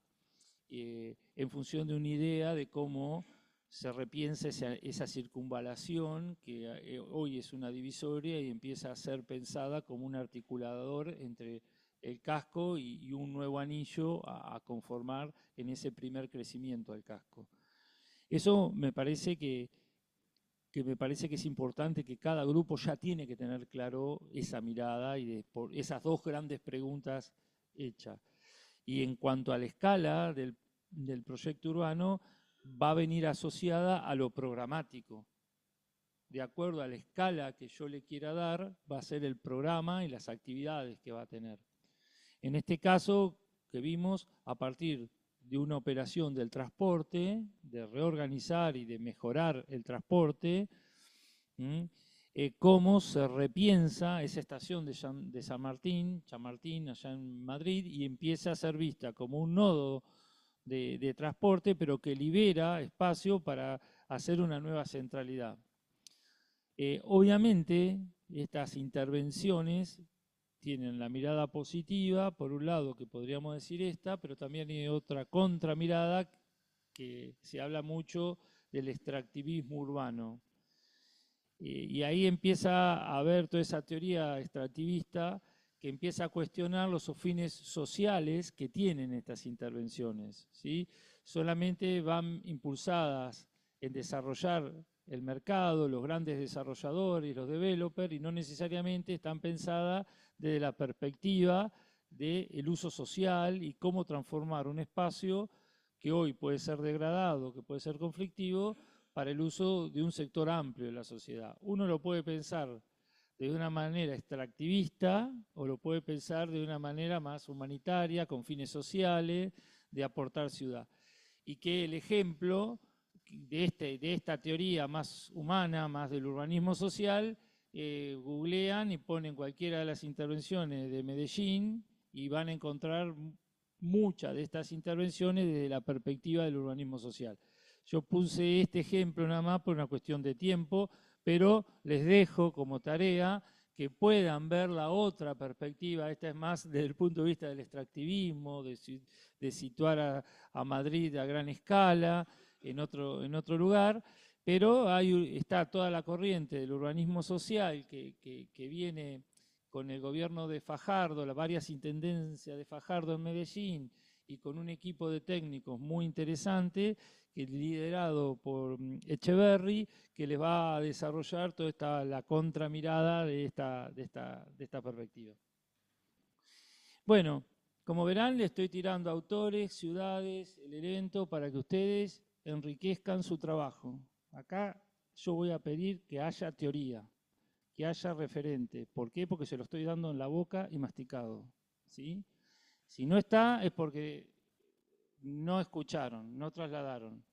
en función de una idea de cómo se repiensa esa circunvalación que hoy es una divisoria y empieza a ser pensada como un articulador entre el casco y un nuevo anillo a conformar en ese primer crecimiento del casco. Eso me parece que es importante, que cada grupo ya tiene que tener claro esa mirada y por esas dos grandes preguntas hechas. Y en cuanto a la escala del proyecto urbano, va a venir asociada a lo programático. De acuerdo a la escala que yo le quiera dar, va a ser el programa y las actividades que va a tener. En este caso, que vimos, a partir de una operación del transporte, de reorganizar y de mejorar el transporte, cómo se repiensa esa estación de San Martín, Chamartín, allá en Madrid, y empieza a ser vista como un nodo de transporte, pero que libera espacio para hacer una nueva centralidad. Obviamente, estas intervenciones tienen la mirada positiva, por un lado, que podríamos decir esta, pero también hay otra contramirada, que se habla mucho del extractivismo urbano. Y ahí empieza a haber toda esa teoría extractivista que empieza a cuestionar los fines sociales que tienen estas intervenciones, ¿sí? Solamente van impulsadas en desarrollar el mercado, los grandes desarrolladores, los developers, y no necesariamente están pensadas desde la perspectiva del uso social y cómo transformar un espacio que hoy puede ser degradado, que puede ser conflictivo, para el uso de un sector amplio de la sociedad. Uno lo puede pensar de una manera extractivista o lo puede pensar de una manera más humanitaria, con fines sociales, de aportar ciudad. Y que el ejemplo de esta teoría más humana, más del urbanismo social, googlean y ponen cualquiera de las intervenciones de Medellín y van a encontrar muchas de estas intervenciones desde la perspectiva del urbanismo social. Yo puse este ejemplo nada más por una cuestión de tiempo, pero les dejo como tarea que puedan ver la otra perspectiva. Esta es más desde el punto de vista del extractivismo, de situar a Madrid a gran escala, en otro lugar, pero está toda la corriente del urbanismo social que viene con el gobierno de Fajardo, las varias intendencias de Fajardo en Medellín, y con un equipo de técnicos muy interesante, liderado por Echeverry, que les va a desarrollar toda la contramirada de esta perspectiva. Bueno, como verán, le estoy tirando autores, ciudades, el evento, para que ustedes enriquezcan su trabajo. Acá yo voy a pedir que haya teoría, que haya referente. ¿Por qué? Porque se lo estoy dando en la boca y masticado, ¿sí? Si no está, es porque no escucharon, no trasladaron.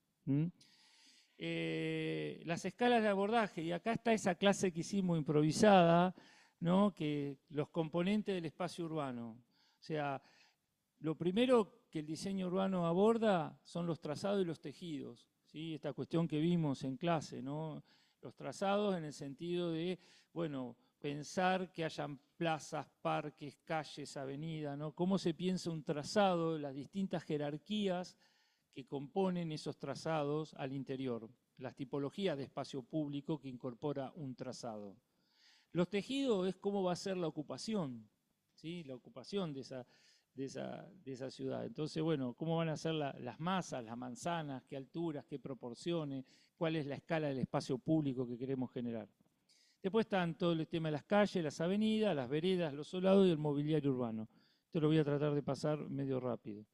Las escalas de abordaje, y acá está esa clase que hicimos improvisada, ¿no? Que los componentes del espacio urbano. O sea, lo primero que el diseño urbano aborda son los trazados y los tejidos, ¿sí? Esta cuestión que vimos en clase, ¿no? Los trazados en el sentido de, bueno, pensar que hayan plazas, parques, calles, avenidas, ¿no? Cómo se piensa un trazado, las distintas jerarquías que componen esos trazados al interior, las tipologías de espacio público que incorpora un trazado. Los tejidos es cómo va a ser la ocupación, ¿sí? La ocupación de esa ciudad. Entonces, bueno, ¿cómo van a ser las masas, las manzanas, qué alturas, qué proporciones, cuál es la escala del espacio público que queremos generar? Después están todo el tema de las calles, las avenidas, las veredas, los solados y el mobiliario urbano. Esto lo voy a tratar de pasar medio rápido.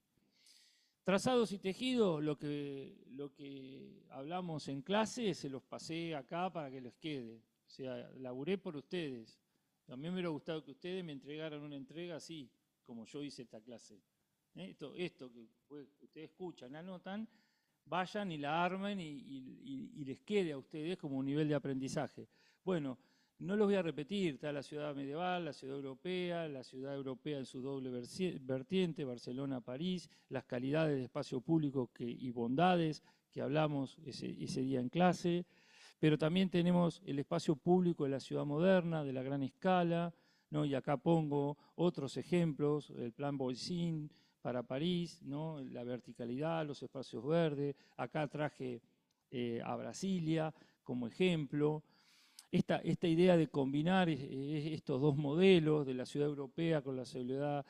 Trazados y tejidos, lo que hablamos en clase, se los pasé acá para que les quede. O sea, laburé por ustedes. También me hubiera gustado que ustedes me entregaran una entrega así, como yo hice esta clase. Esto que ustedes escuchan, anotan, vayan y la armen y les quede a ustedes como un nivel de aprendizaje. Bueno, no los voy a repetir, está la ciudad medieval, la ciudad europea en su doble vertiente, Barcelona, París, las calidades de espacio público y bondades que hablamos ese día en clase, pero también tenemos el espacio público de la ciudad moderna, de la gran escala, ¿no? Y acá pongo otros ejemplos, el plan Boycín para París, ¿no? La verticalidad, los espacios verdes, acá traje a Brasilia como ejemplo. Esta idea de combinar estos dos modelos de la ciudad europea con la ciudad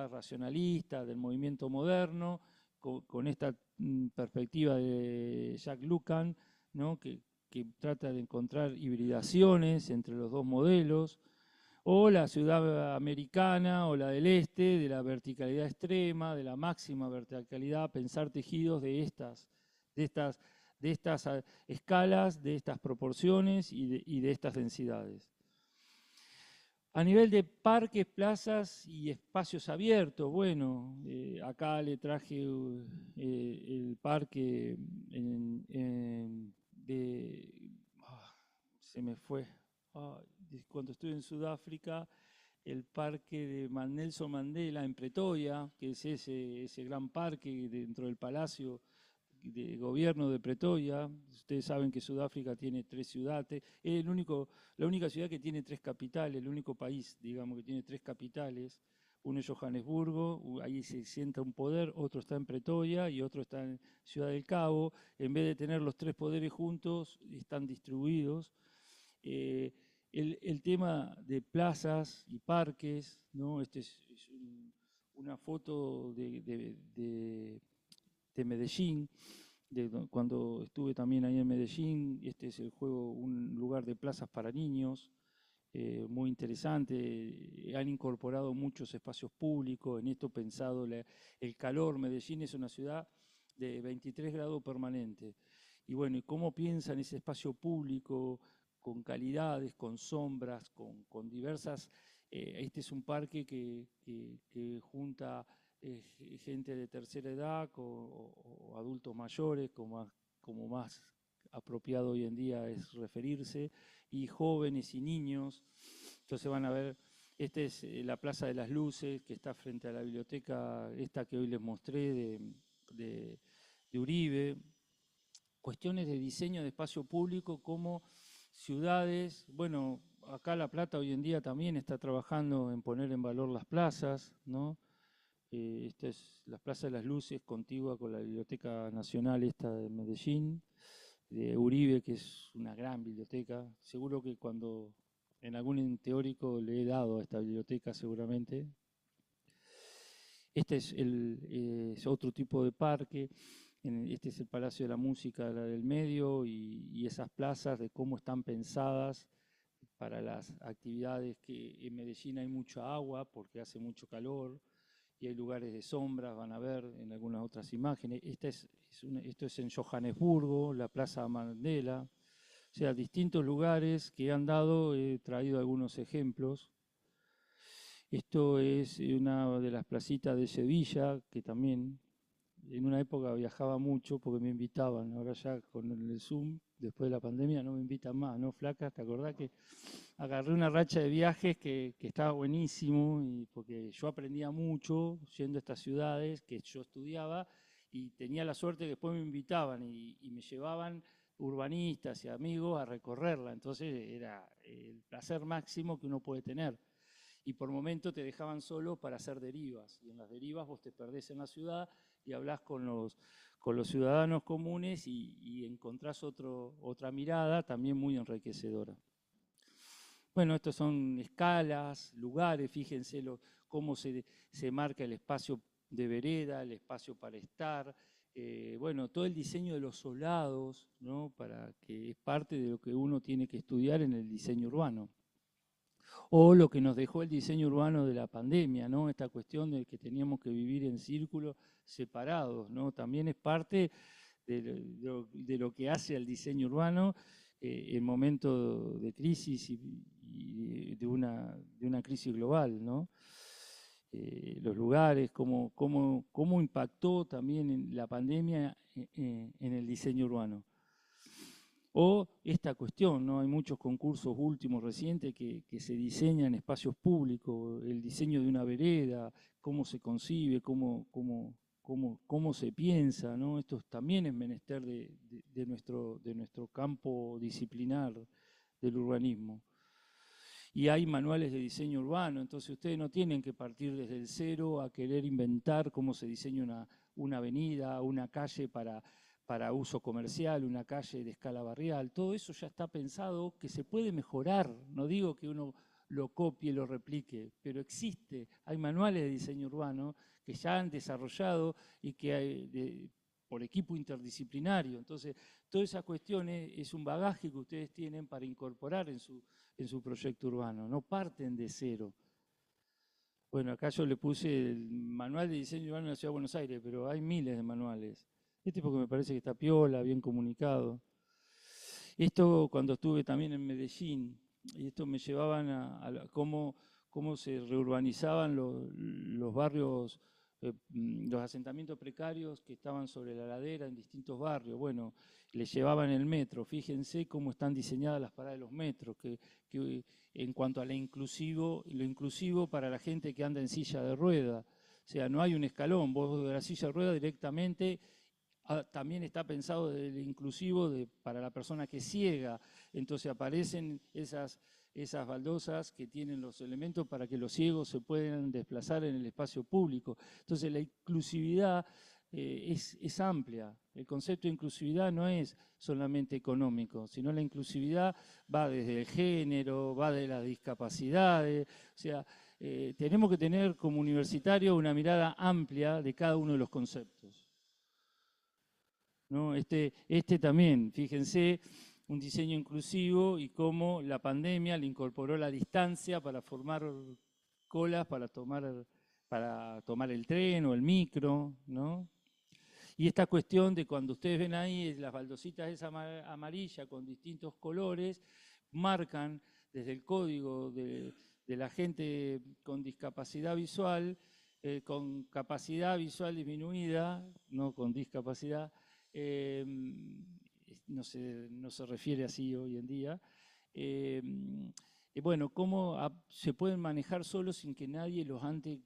racionalista, del movimiento moderno, con esta perspectiva de Jacques Lacan, ¿no? que trata de encontrar hibridaciones entre los dos modelos, o la ciudad americana o la del este, de la verticalidad extrema, de la máxima verticalidad, pensar tejidos de estas escalas, de estas proporciones y de estas densidades. A nivel de parques, plazas y espacios abiertos, bueno, acá le traje el parque se me fue, cuando estuve en Sudáfrica, el parque de Nelson Mandela en Pretoria, que es ese gran parque dentro del Palacio de Gobierno de Pretoria. Ustedes saben que Sudáfrica tiene 3 ciudades, es la única ciudad que tiene 3 capitales, el único país, digamos, que tiene 3 capitales. Uno es Johannesburgo, ahí se sienta un poder, otro está en Pretoria y otro está en Ciudad del Cabo. En vez de tener los 3 poderes juntos, están distribuidos. El tema de plazas y parques, ¿no? Este es una foto de Medellín, cuando estuve también ahí en Medellín. Este es el juego, un lugar de plazas para niños, muy interesante. Han incorporado muchos espacios públicos, en esto pensado el calor. Medellín es una ciudad de 23 grados permanente. Y bueno, ¿cómo piensan ese espacio público con calidades, con sombras, con diversas? Este es un parque que junta gente de tercera edad o adultos mayores, como más apropiado hoy en día es referirse, y jóvenes y niños. Entonces van a ver, esta es la Plaza de las Luces, que está frente a la biblioteca esta que hoy les mostré de Uribe. Cuestiones de diseño de espacio público como ciudades. Bueno, acá La Plata hoy en día también está trabajando en poner en valor las plazas, ¿no? Esta es la Plaza de las Luces, contigua con la Biblioteca Nacional esta de Medellín, de Uribe, que es una gran biblioteca. Seguro que cuando en algún teórico le he dado a esta biblioteca seguramente. Este es otro tipo de parque. Este es el Palacio de la Música, la del medio, y esas plazas de cómo están pensadas para las actividades, que en Medellín hay mucha agua porque hace mucho calor y hay lugares de sombras, van a ver en algunas otras imágenes. Esto es en Johannesburgo, la Plaza Mandela. O sea, distintos lugares que han dado, he traído algunos ejemplos. Esto es una de las placitas de Sevilla, que también en una época viajaba mucho porque me invitaban. Ahora ya con el Zoom, después de la pandemia, no me invitan más, ¿no, flaca? ¿Te acordás que agarré una racha de viajes que estaba buenísimo? Y porque yo aprendía mucho yendo a estas ciudades que yo estudiaba, y tenía la suerte que después me invitaban y me llevaban urbanistas y amigos a recorrerla. Entonces era el placer máximo que uno puede tener. Y por momentos te dejaban solo para hacer derivas, y en las derivas vos te perdés en la ciudad y hablás con los ciudadanos comunes y encontrás otra mirada también muy enriquecedora. Bueno, estos son escalas, lugares, fíjense cómo se marca el espacio de vereda, el espacio para estar, bueno, todo el diseño de los solados, ¿no? Para que es parte de lo que uno tiene que estudiar en el diseño urbano. O lo que nos dejó el diseño urbano de la pandemia, ¿no? Esta cuestión de que teníamos que vivir en círculos separados, ¿no? También es parte de lo que hace al diseño urbano en momentos de crisis y de una crisis global, ¿no? Los lugares, cómo impactó también en la pandemia en el diseño urbano. O esta cuestión, ¿no? Hay muchos concursos últimos, recientes, que se diseñan espacios públicos, el diseño de una vereda, cómo se concibe, cómo se piensa, ¿no? Esto también es menester de nuestro campo disciplinar del urbanismo. Y hay manuales de diseño urbano, entonces ustedes no tienen que partir desde el cero a querer inventar cómo se diseña una avenida, una calle para uso comercial, una calle de escala barrial. Todo eso ya está pensado que se puede mejorar. No digo que uno lo copie, lo replique, pero existe. Hay manuales de diseño urbano que ya han desarrollado y que hay por equipo interdisciplinario. Entonces, toda esa cuestión es un bagaje que ustedes tienen para incorporar en su proyecto urbano. No parten de cero. Bueno, acá yo le puse el manual de diseño urbano de la Ciudad de Buenos Aires, pero hay miles de manuales. Este porque me parece que está piola, bien comunicado. Esto cuando estuve también en Medellín, y esto me llevaban a cómo se reurbanizaban los barrios, los asentamientos precarios que estaban sobre la ladera en distintos barrios. Bueno, les llevaban el metro. Fíjense cómo están diseñadas las paradas de los metros, que en cuanto a lo inclusivo para la gente que anda en silla de rueda. O sea, no hay un escalón, vos de la silla de rueda directamente. También está pensado del inclusivo para la persona que es ciega, entonces aparecen esas baldosas que tienen los elementos para que los ciegos se puedan desplazar en el espacio público. Entonces la inclusividad es amplia, el concepto de inclusividad no es solamente económico, sino la inclusividad va desde el género, va de las discapacidades, o sea, tenemos que tener como universitario una mirada amplia de cada uno de los conceptos. ¿No? Este también, fíjense, un diseño inclusivo y cómo la pandemia le incorporó la distancia para formar colas para tomar el tren o el micro, ¿no? Y esta cuestión de cuando ustedes ven ahí las baldositas esa amarilla con distintos colores, marcan desde el código de la gente con discapacidad visual, con capacidad visual disminuida, no con discapacidad, no se refiere así hoy en día. Bueno, cómo se pueden manejar solos sin que nadie los ande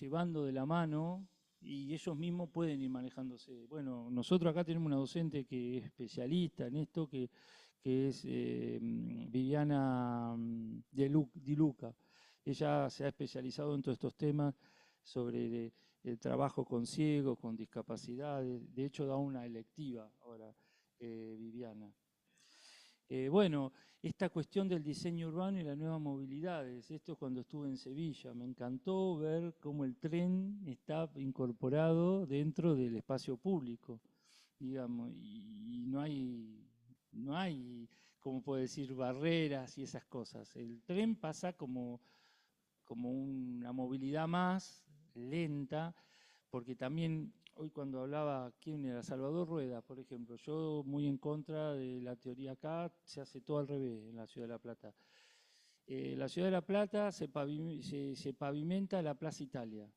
llevando de la mano y ellos mismos pueden ir manejándose. Bueno, nosotros acá tenemos una docente que es especialista en esto, que es Viviana Di Luca. Ella se ha especializado en todos estos temas sobre el trabajo con ciegos, con discapacidades. De hecho, da una electiva ahora, Viviana. Bueno, esta cuestión del diseño urbano y las nuevas movilidades, esto cuando estuve en Sevilla, me encantó ver cómo el tren está incorporado dentro del espacio público, digamos, y no hay, como puedo decir, barreras y esas cosas. El tren pasa como una movilidad más lenta, porque también hoy cuando hablaba, ¿quién era? Salvador Rueda, por ejemplo, yo muy en contra de la teoría acá, se hace todo al revés en la Ciudad de La Plata. La Ciudad de La Plata se pavimenta la Plaza Italia,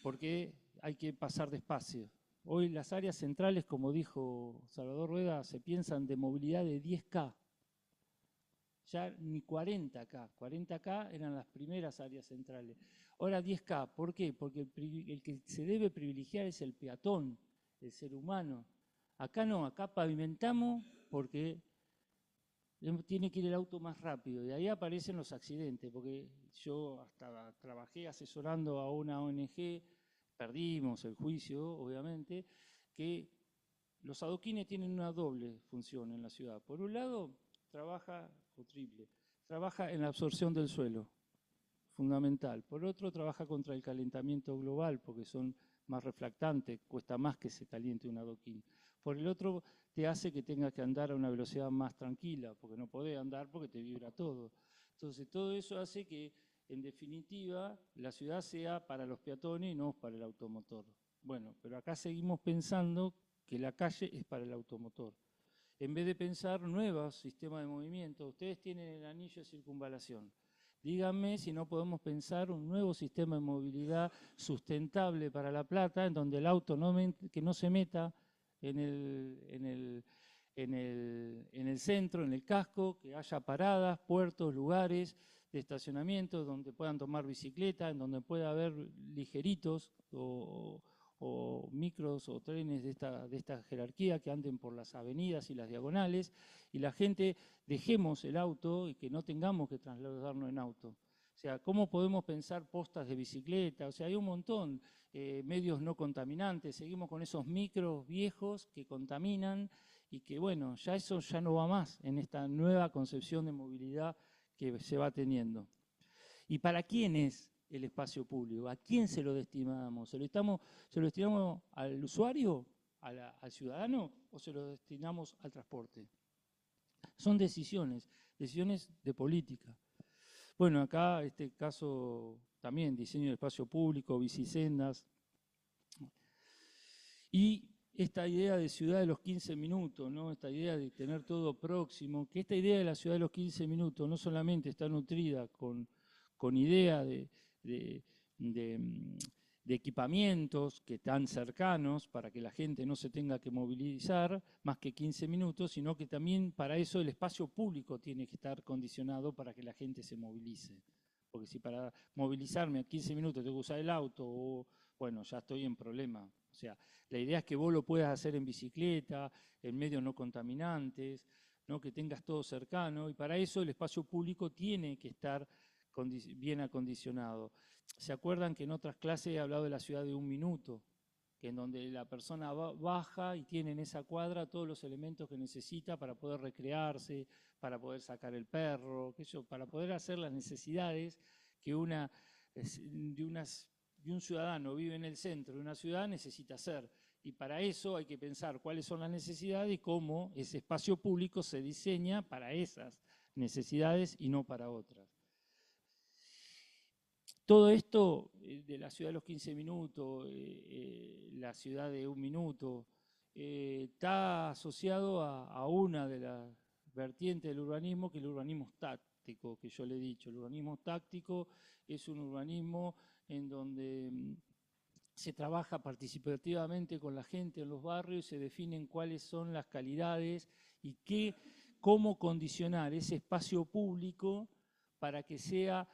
porque hay que pasar despacio. Hoy las áreas centrales, como dijo Salvador Rueda, se piensan de movilidad de 10K. Ya ni 40K. 40K eran las primeras áreas centrales. Ahora 10K. ¿Por qué? Porque el que se debe privilegiar es el peatón, el ser humano. Acá no, acá pavimentamos porque tiene que ir el auto más rápido. Y ahí aparecen los accidentes, porque yo hasta trabajé asesorando a una ONG, perdimos el juicio, obviamente, que los adoquines tienen una doble función en la ciudad. Por un lado, trabaja, o triple, trabaja en la absorción del suelo, fundamental. Por otro, trabaja contra el calentamiento global, porque son más reflectantes, cuesta más que se caliente un adoquín. Por el otro, te hace que tengas que andar a una velocidad más tranquila, porque no podés andar porque te vibra todo. Entonces, todo eso hace que, en definitiva, la ciudad sea para los peatones y no para el automotor. Bueno, pero acá seguimos pensando que la calle es para el automotor. En vez de pensar nuevos sistemas de movimiento, ustedes tienen el anillo de circunvalación. Díganme si no podemos pensar un nuevo sistema de movilidad sustentable para La Plata, en donde el auto que no se meta en el centro, en el casco, que haya paradas, puertos, lugares de estacionamiento donde puedan tomar bicicleta, en donde pueda haber ligeritos o micros o trenes de esta jerarquía que anden por las avenidas y las diagonales, y la gente dejemos el auto y que no tengamos que trasladarnos en auto. O sea, ¿cómo podemos pensar postas de bicicleta? O sea, hay un montón, medios no contaminantes, seguimos con esos micros viejos que contaminan y que, bueno, ya eso ya no va más en esta nueva concepción de movilidad que se va teniendo. ¿Y para quién es el espacio público? ¿A quién se lo destinamos? ¿Se lo destinamos al usuario, al ciudadano, o se lo destinamos al transporte? Son decisiones de política. Bueno, acá este caso también, diseño de espacio público, bicisendas. Y esta idea de ciudad de los 15 minutos, ¿no? Esta idea de tener todo próximo, que esta idea de la ciudad de los 15 minutos no solamente está nutrida con idea de equipamientos que están cercanos para que la gente no se tenga que movilizar más que 15 minutos, sino que también para eso el espacio público tiene que estar condicionado para que la gente se movilice. Porque si para movilizarme a 15 minutos tengo que usar el auto, bueno, ya estoy en problema. O sea, la idea es que vos lo puedas hacer en bicicleta, en medios no contaminantes, ¿no? Que tengas todo cercano, y para eso el espacio público tiene que estar bien acondicionado. ¿Se acuerdan que en otras clases he hablado de la ciudad de un minuto? Que en donde la persona baja y tiene en esa cuadra todos los elementos que necesita para poder recrearse, para poder sacar el perro, para poder hacer las necesidades que de un ciudadano vive en el centro de una ciudad necesita hacer. Y para eso hay que pensar cuáles son las necesidades y cómo ese espacio público se diseña para esas necesidades y no para otras. Todo esto de la ciudad de los 15 minutos, la ciudad de un minuto, está asociado a una de las vertientes del urbanismo, que es el urbanismo táctico, que yo le he dicho. El urbanismo táctico es un urbanismo en donde se trabaja participativamente con la gente en los barrios, se definen cuáles son las calidades y cómo condicionar ese espacio público para que sea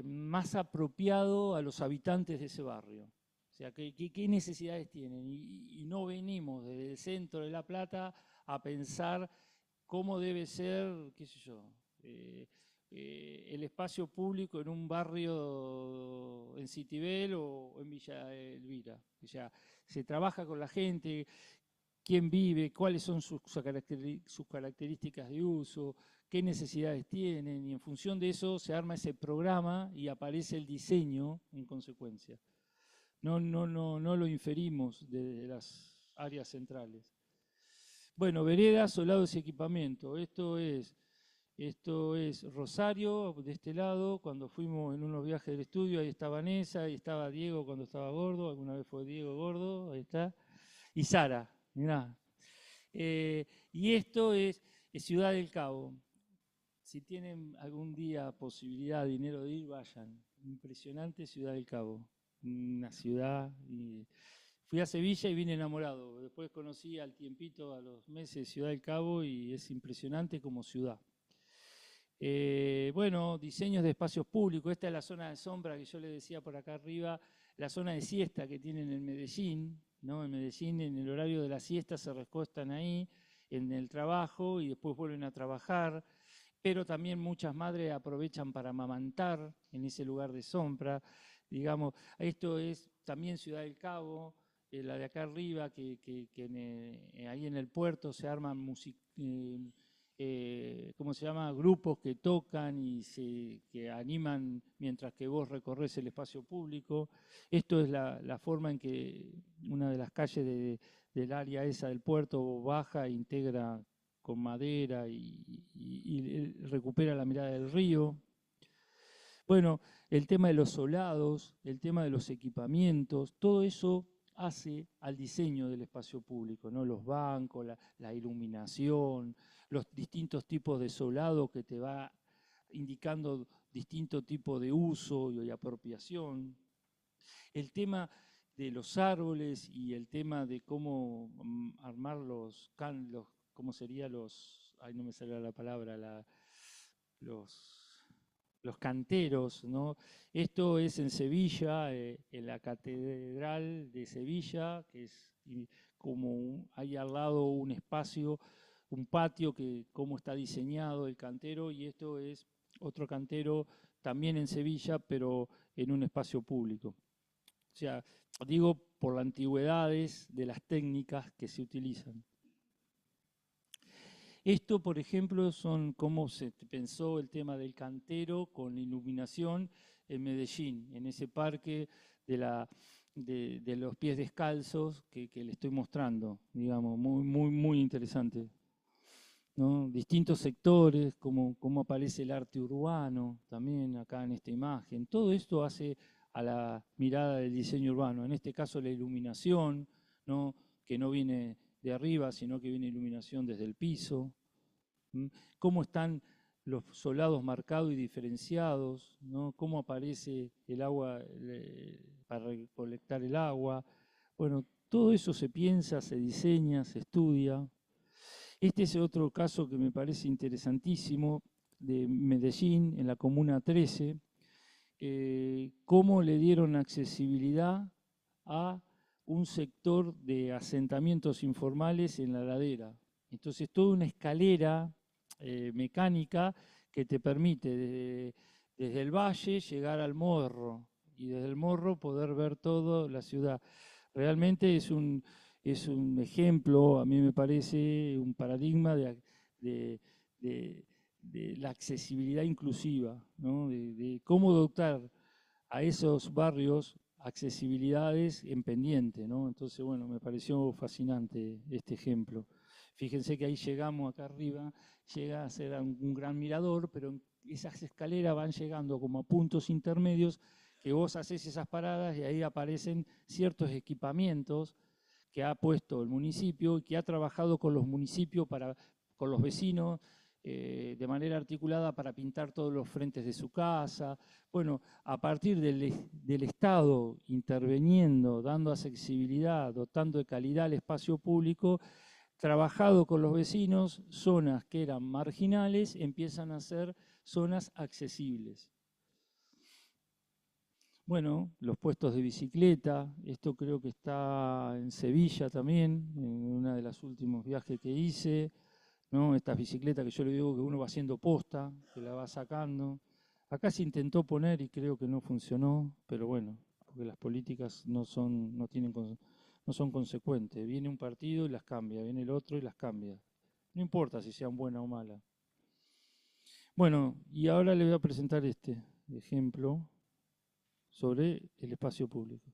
más apropiado a los habitantes de ese barrio. O sea, ¿qué necesidades tienen? Y no venimos desde el centro de La Plata a pensar cómo debe ser, qué sé yo, el espacio público en un barrio en Citibel o en Villa Elvira. O sea, se trabaja con la gente, quién vive, cuáles son sus características de uso, qué necesidades tienen, y en función de eso se arma ese programa y aparece el diseño en consecuencia. No lo inferimos desde las áreas centrales. Bueno, veredas, solados y equipamiento. Esto es Rosario, de este lado, cuando fuimos en unos viajes del estudio, ahí está Vanessa, ahí estaba Diego cuando estaba gordo, alguna vez fue Diego gordo, ahí está, y Sara, mirá. Y esto es Ciudad del Cabo. Si tienen algún día posibilidad, dinero de ir, vayan. Impresionante Ciudad del Cabo, una ciudad. Fui a Sevilla y vine enamorado. Después conocí al tiempito, a los meses, Ciudad del Cabo, y es impresionante como ciudad. Bueno, diseños de espacios públicos. Esta es la zona de sombra que yo les decía por acá arriba, la zona de siesta que tienen en Medellín, ¿no? En Medellín, en el horario de la siesta, se recostan ahí en el trabajo y después vuelven a trabajar, pero también muchas madres aprovechan para amamantar en ese lugar de sombra. Digamos, esto es también Ciudad del Cabo, la de acá arriba, que ahí en el puerto se arman ¿cómo se llama? Grupos que tocan y que animan mientras que vos recorres el espacio público. Esto es la forma en que una de las calles del área esa del puerto baja e integra con madera y recupera la mirada del río. Bueno, el tema de los solados, el tema de los equipamientos, todo eso hace al diseño del espacio público, ¿no? Los bancos, la iluminación, los distintos tipos de solado que te va indicando distinto tipo de uso y apropiación. El tema de los árboles y el tema de cómo armar ¿cómo sería ay, no me sale la palabra, los canteros, ¿no? Esto es en Sevilla, en la Catedral de Sevilla, que es como hay al lado un espacio, un patio que cómo está diseñado el cantero, y esto es otro cantero también en Sevilla, pero en un espacio público. O sea, digo por las antigüedades de las técnicas que se utilizan. Esto, por ejemplo, son cómo se pensó el tema del cantero con iluminación en Medellín, en ese parque de los pies descalzos que le estoy mostrando, digamos, muy interesante, ¿no? Distintos sectores, cómo aparece el arte urbano también acá en esta imagen. Todo esto hace a la mirada del diseño urbano, en este caso la iluminación, ¿no? Que no viene de arriba, sino que viene iluminación desde el piso. Cómo están los solados marcados y diferenciados, ¿no? Cómo aparece el agua para recolectar el agua. Bueno, todo eso se piensa, se diseña, se estudia. Este es otro caso que me parece interesantísimo, de Medellín, en la Comuna 13, cómo le dieron accesibilidad a un sector de asentamientos informales en la ladera. Entonces, toda una escalera mecánica que te permite desde el valle llegar al morro y desde el morro poder ver toda la ciudad. Realmente es un ejemplo, a mí me parece, un paradigma de la accesibilidad inclusiva, ¿no? De cómo dotar a esos barrios accesibilidades en pendiente, ¿no? Entonces, bueno, me pareció fascinante este ejemplo. Fíjense que ahí llegamos acá arriba, llega a ser un gran mirador, pero esas escaleras van llegando como a puntos intermedios que vos haces esas paradas y ahí aparecen ciertos equipamientos que ha puesto el municipio y que ha trabajado con los municipios, con los vecinos, de manera articulada para pintar todos los frentes de su casa. Bueno, a partir del Estado interviniendo, dando accesibilidad, dotando de calidad al espacio público, trabajado con los vecinos, zonas que eran marginales empiezan a ser zonas accesibles. Bueno, los puestos de bicicleta, esto creo que está en Sevilla también, en uno de los últimos viajes que hice, ¿no? Estas bicicletas que yo le digo que uno va haciendo posta, que la va sacando. Acá se intentó poner y creo que no funcionó, pero bueno, porque las políticas no son consecuentes. Viene un partido y las cambia, viene el otro y las cambia. No importa si sean buenas o malas. Bueno, y ahora le voy a presentar este ejemplo sobre el espacio público.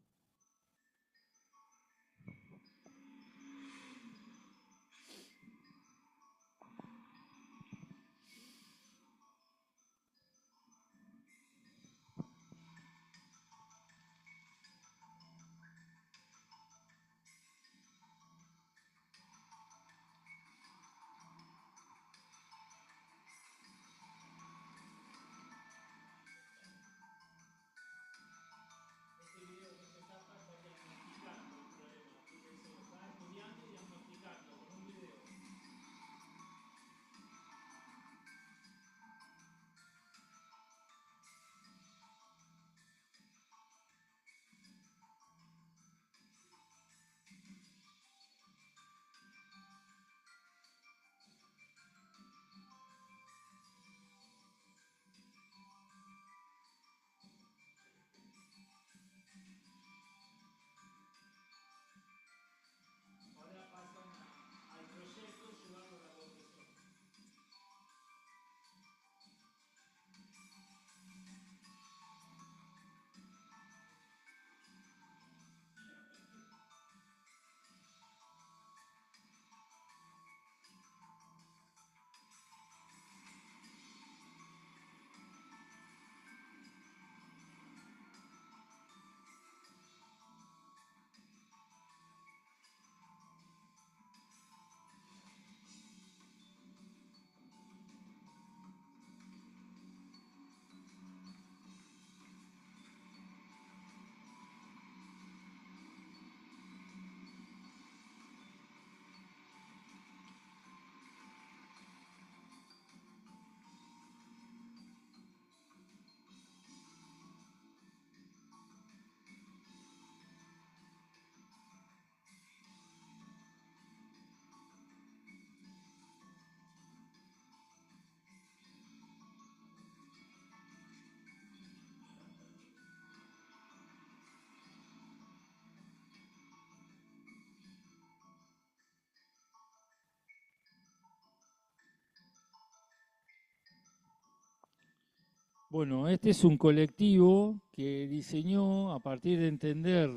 Bueno, este es un colectivo que diseñó a partir de entender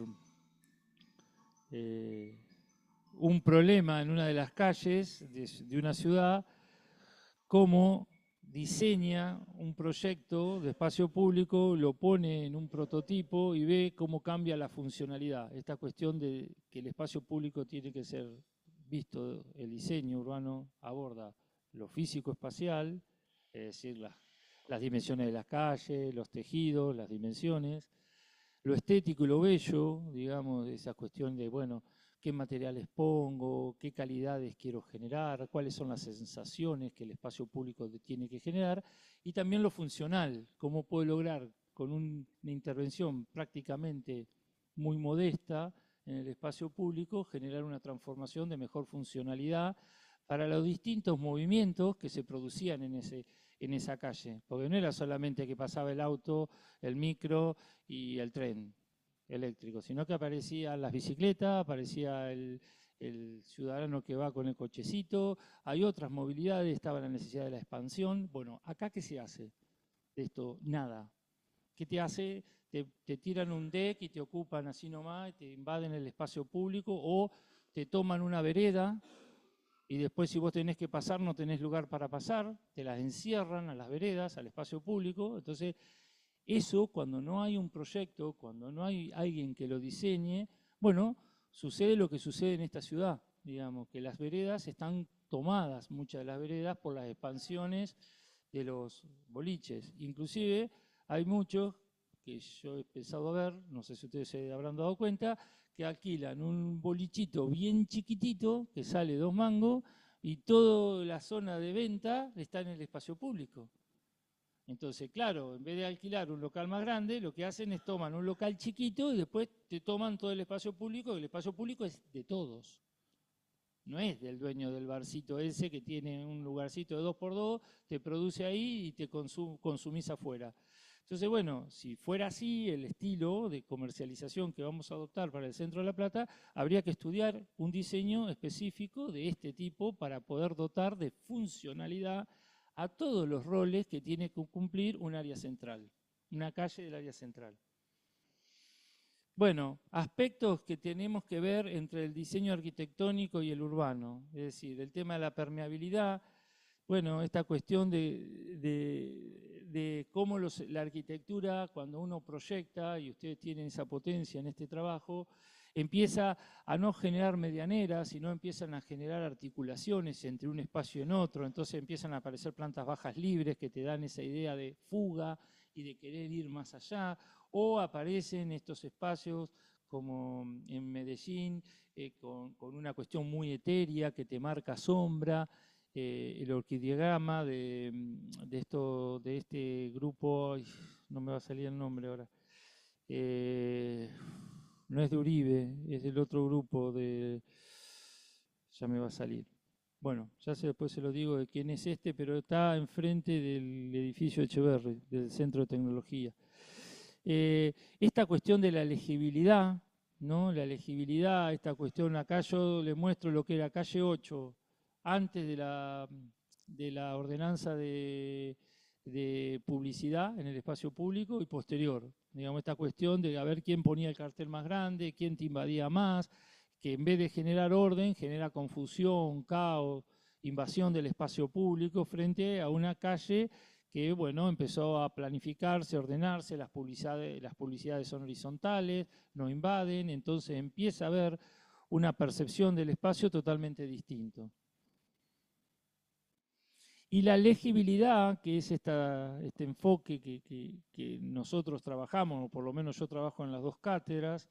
eh, un problema en una de las calles de una ciudad, cómo diseña un proyecto de espacio público, lo pone en un prototipo y ve cómo cambia la funcionalidad. Esta cuestión de que el espacio público tiene que ser visto, el diseño urbano aborda lo físico-espacial, es decir, las dimensiones de las calles, los tejidos, las dimensiones, lo estético y lo bello, digamos, esa cuestión de, bueno, qué materiales pongo, qué calidades quiero generar, cuáles son las sensaciones que el espacio público tiene que generar, y también lo funcional, cómo puedo lograr con una intervención prácticamente muy modesta en el espacio público generar una transformación de mejor funcionalidad para los distintos movimientos que se producían en esa calle, porque no era solamente que pasaba el auto, el micro y el tren eléctrico, sino que aparecían las bicicletas, aparecía el ciudadano que va con el cochecito, hay otras movilidades, estaba la necesidad de la expansión. Bueno, ¿acá qué se hace de esto? Nada. ¿Qué te hace? Te tiran un deck y te ocupan así nomás, y te invaden el espacio público, o te toman una vereda y después si vos tenés que pasar no tenés lugar para pasar, te las encierran a las veredas, al espacio público. Entonces, eso cuando no hay un proyecto, cuando no hay alguien que lo diseñe, bueno, sucede lo que sucede en esta ciudad, digamos, que las veredas están tomadas, muchas de las veredas, por las expansiones de los boliches. Inclusive hay muchos que yo he pensado a ver, no sé si ustedes se habrán dado cuenta, que alquilan un bolichito bien chiquitito, que sale 2 mangos, y toda la zona de venta está en el espacio público. Entonces, claro, en vez de alquilar un local más grande, lo que hacen es toman un local chiquito y después te toman todo el espacio público, y el espacio público es de todos. No es del dueño del barcito ese que tiene un lugarcito de 2x2, te produce ahí y te consumís afuera. Entonces, bueno, si fuera así el estilo de comercialización que vamos a adoptar para el Centro de La Plata, habría que estudiar un diseño específico de este tipo para poder dotar de funcionalidad a todos los roles que tiene que cumplir un área central, una calle del área central. Bueno, aspectos que tenemos que ver entre el diseño arquitectónico y el urbano, es decir, el tema de la permeabilidad, bueno, esta cuestión de cómo la arquitectura, cuando uno proyecta, y ustedes tienen esa potencia en este trabajo, empieza a no generar medianeras, sino empiezan a generar articulaciones entre un espacio y otro, entonces empiezan a aparecer plantas bajas libres que te dan esa idea de fuga y de querer ir más allá, o aparecen estos espacios como en Medellín, con una cuestión muy etérea que te marca sombra, el orquidiograma de este grupo, ay, no me va a salir el nombre ahora, no es de Uribe, es del otro grupo ya me va a salir. Bueno, ya después se lo digo de quién es este, pero está enfrente del edificio Echeverri, del Centro de Tecnología. Esta cuestión de la legibilidad, ¿no? La legibilidad, esta cuestión, acá yo le muestro lo que era calle 8, antes de la ordenanza de publicidad en el espacio público, y posterior. Digamos, esta cuestión de a ver quién ponía el cartel más grande, quién te invadía más, que en vez de generar orden, genera confusión, caos, invasión del espacio público frente a una calle que, bueno, empezó a planificarse, a ordenarse, las publicidades son horizontales, no invaden, entonces empieza a haber una percepción del espacio totalmente distinto. Y la legibilidad, que es este enfoque que nosotros trabajamos, o por lo menos yo trabajo en las 2 cátedras,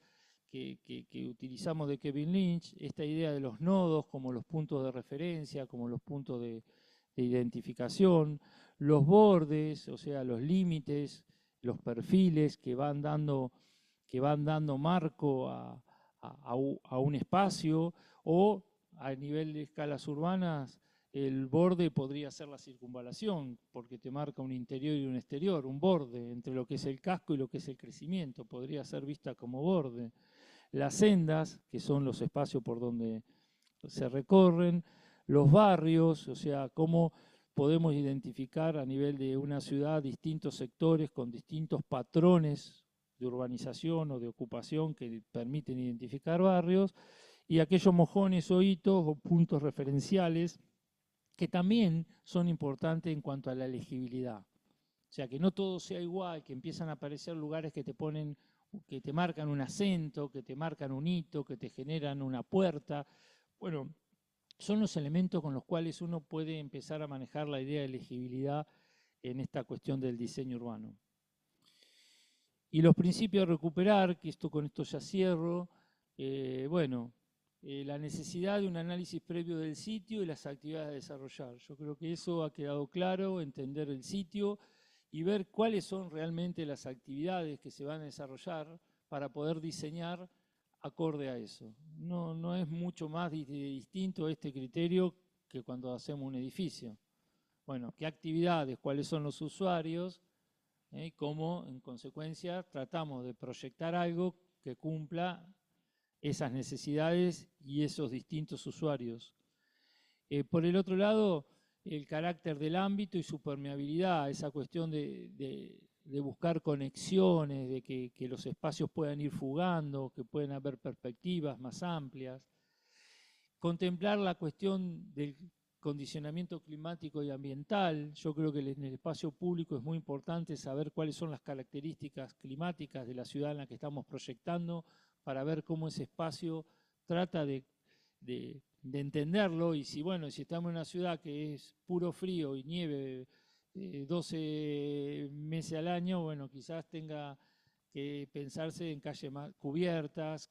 que utilizamos de Kevin Lynch, esta idea de los nodos como los puntos de referencia, como los puntos de identificación, los bordes, o sea, los límites, los perfiles que van dando marco a un espacio, o a nivel de escalas urbanas, el borde podría ser la circunvalación, porque te marca un interior y un exterior, un borde entre lo que es el casco y lo que es el crecimiento, podría ser vista como borde. Las sendas, que son los espacios por donde se recorren, los barrios, o sea, cómo podemos identificar a nivel de una ciudad distintos sectores con distintos patrones de urbanización o de ocupación que permiten identificar barrios, y aquellos mojones o hitos o puntos referenciales que también son importantes en cuanto a la legibilidad. O sea, que no todo sea igual, que empiezan a aparecer lugares que te ponen, que te marcan un acento, que te marcan un hito, que te generan una puerta. Bueno, son los elementos con los cuales uno puede empezar a manejar la idea de legibilidad en esta cuestión del diseño urbano. Y los principios a recuperar, que con esto ya cierro, la necesidad de un análisis previo del sitio y las actividades a desarrollar. Yo creo que eso ha quedado claro, entender el sitio y ver cuáles son realmente las actividades que se van a desarrollar para poder diseñar acorde a eso. No es mucho más distinto este criterio que cuando hacemos un edificio. Bueno, ¿qué actividades? ¿Cuáles son los usuarios? Cómo, en consecuencia, tratamos de proyectar algo que cumpla esas necesidades y esos distintos usuarios. Por el otro lado, el carácter del ámbito y su permeabilidad, esa cuestión de buscar conexiones, de que los espacios puedan ir fugando, que puedan haber perspectivas más amplias. Contemplar la cuestión del condicionamiento climático y ambiental. Yo creo que en el espacio público es muy importante saber cuáles son las características climáticas de la ciudad en la que estamos proyectando para ver cómo ese espacio trata de entenderlo, y si estamos en una ciudad que es puro frío y nieve 12 meses al año, bueno, quizás tenga que pensarse en calles más cubiertas,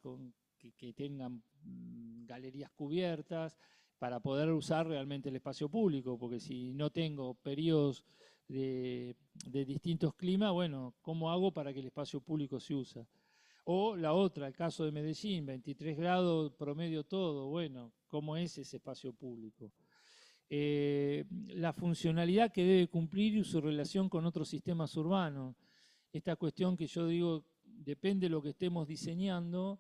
que tengan galerías cubiertas, para poder usar realmente el espacio público, porque si no tengo periodos de distintos climas, bueno, ¿cómo hago para que el espacio público se use? O la otra, el caso de Medellín, 23 grados promedio todo, bueno, ¿cómo es ese espacio público? La funcionalidad que debe cumplir y su relación con otros sistemas urbanos. Esta cuestión que yo digo, depende de lo que estemos diseñando,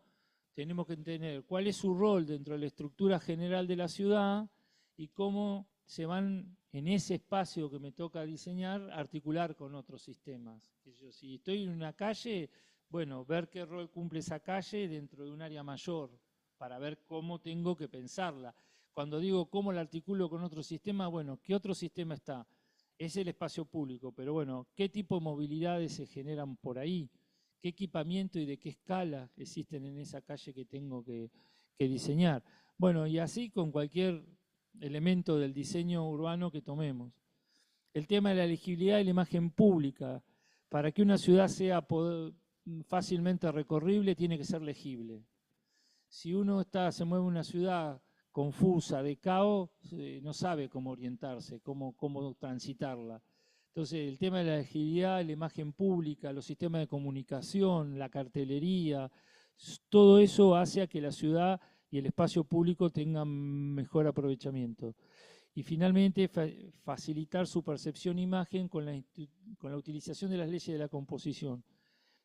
tenemos que entender cuál es su rol dentro de la estructura general de la ciudad y cómo se van en ese espacio que me toca diseñar articular con otros sistemas. Si estoy en una calle, bueno, ver qué rol cumple esa calle dentro de un área mayor, para ver cómo tengo que pensarla. Cuando digo cómo la articulo con otro sistema, bueno, ¿qué otro sistema está? Es el espacio público, pero bueno, ¿qué tipo de movilidades se generan por ahí? ¿Qué equipamiento y de qué escala existen en esa calle que tengo que diseñar? Bueno, y así con cualquier elemento del diseño urbano que tomemos. El tema de la legibilidad y la imagen pública. Para que una ciudad sea fácilmente recorrible, tiene que ser legible. Si uno se mueve en una ciudad confusa, de caos, no sabe cómo orientarse, cómo transitarla. Entonces, el tema de la legibilidad, la imagen pública, los sistemas de comunicación, la cartelería, todo eso hace a que la ciudad y el espacio público tengan mejor aprovechamiento. Y finalmente, facilitar su percepción e imagen con la utilización de las leyes de la composición.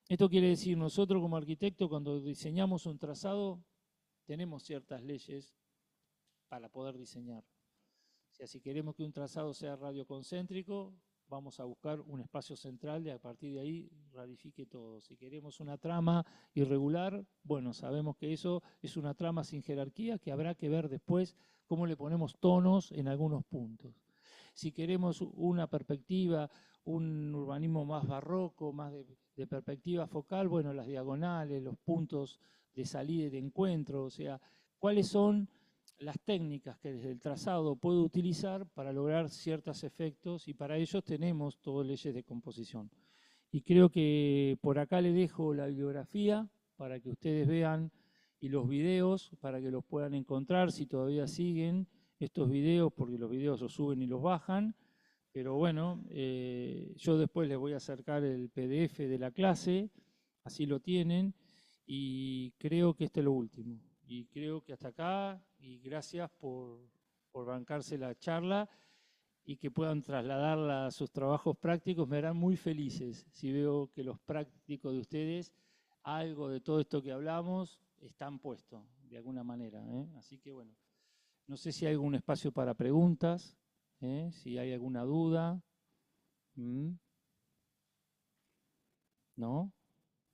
Esto quiere decir, nosotros como arquitectos, cuando diseñamos un trazado, tenemos ciertas leyes para poder diseñar. O sea, si queremos que un trazado sea radioconcéntrico, vamos a buscar un espacio central y a partir de ahí radifique todo. Si queremos una trama irregular, bueno, sabemos que eso es una trama sin jerarquía que habrá que ver después cómo le ponemos tonos en algunos puntos. Si queremos una perspectiva, un urbanismo más barroco, más de perspectiva focal, bueno, las diagonales, los puntos de salida y de encuentro, o sea, cuáles son las técnicas que desde el trazado puedo utilizar para lograr ciertos efectos, y para ellos tenemos todas leyes de composición. Y creo que por acá les dejo la bibliografía para que ustedes vean y los videos para que los puedan encontrar si todavía siguen estos videos, porque los videos los suben y los bajan. Pero bueno, yo después les voy a acercar el PDF de la clase, así lo tienen, y creo que este es lo último. Y creo que hasta acá, y gracias por bancarse la charla y que puedan trasladarla a sus trabajos prácticos. Me harán muy felices si veo que los prácticos de ustedes, algo de todo esto que hablamos, están puestos de alguna manera. Así que bueno, no sé si hay algún espacio para preguntas. Si hay alguna duda. ¿No?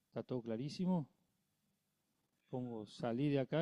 ¿Está todo clarísimo? Pongo salí de acá.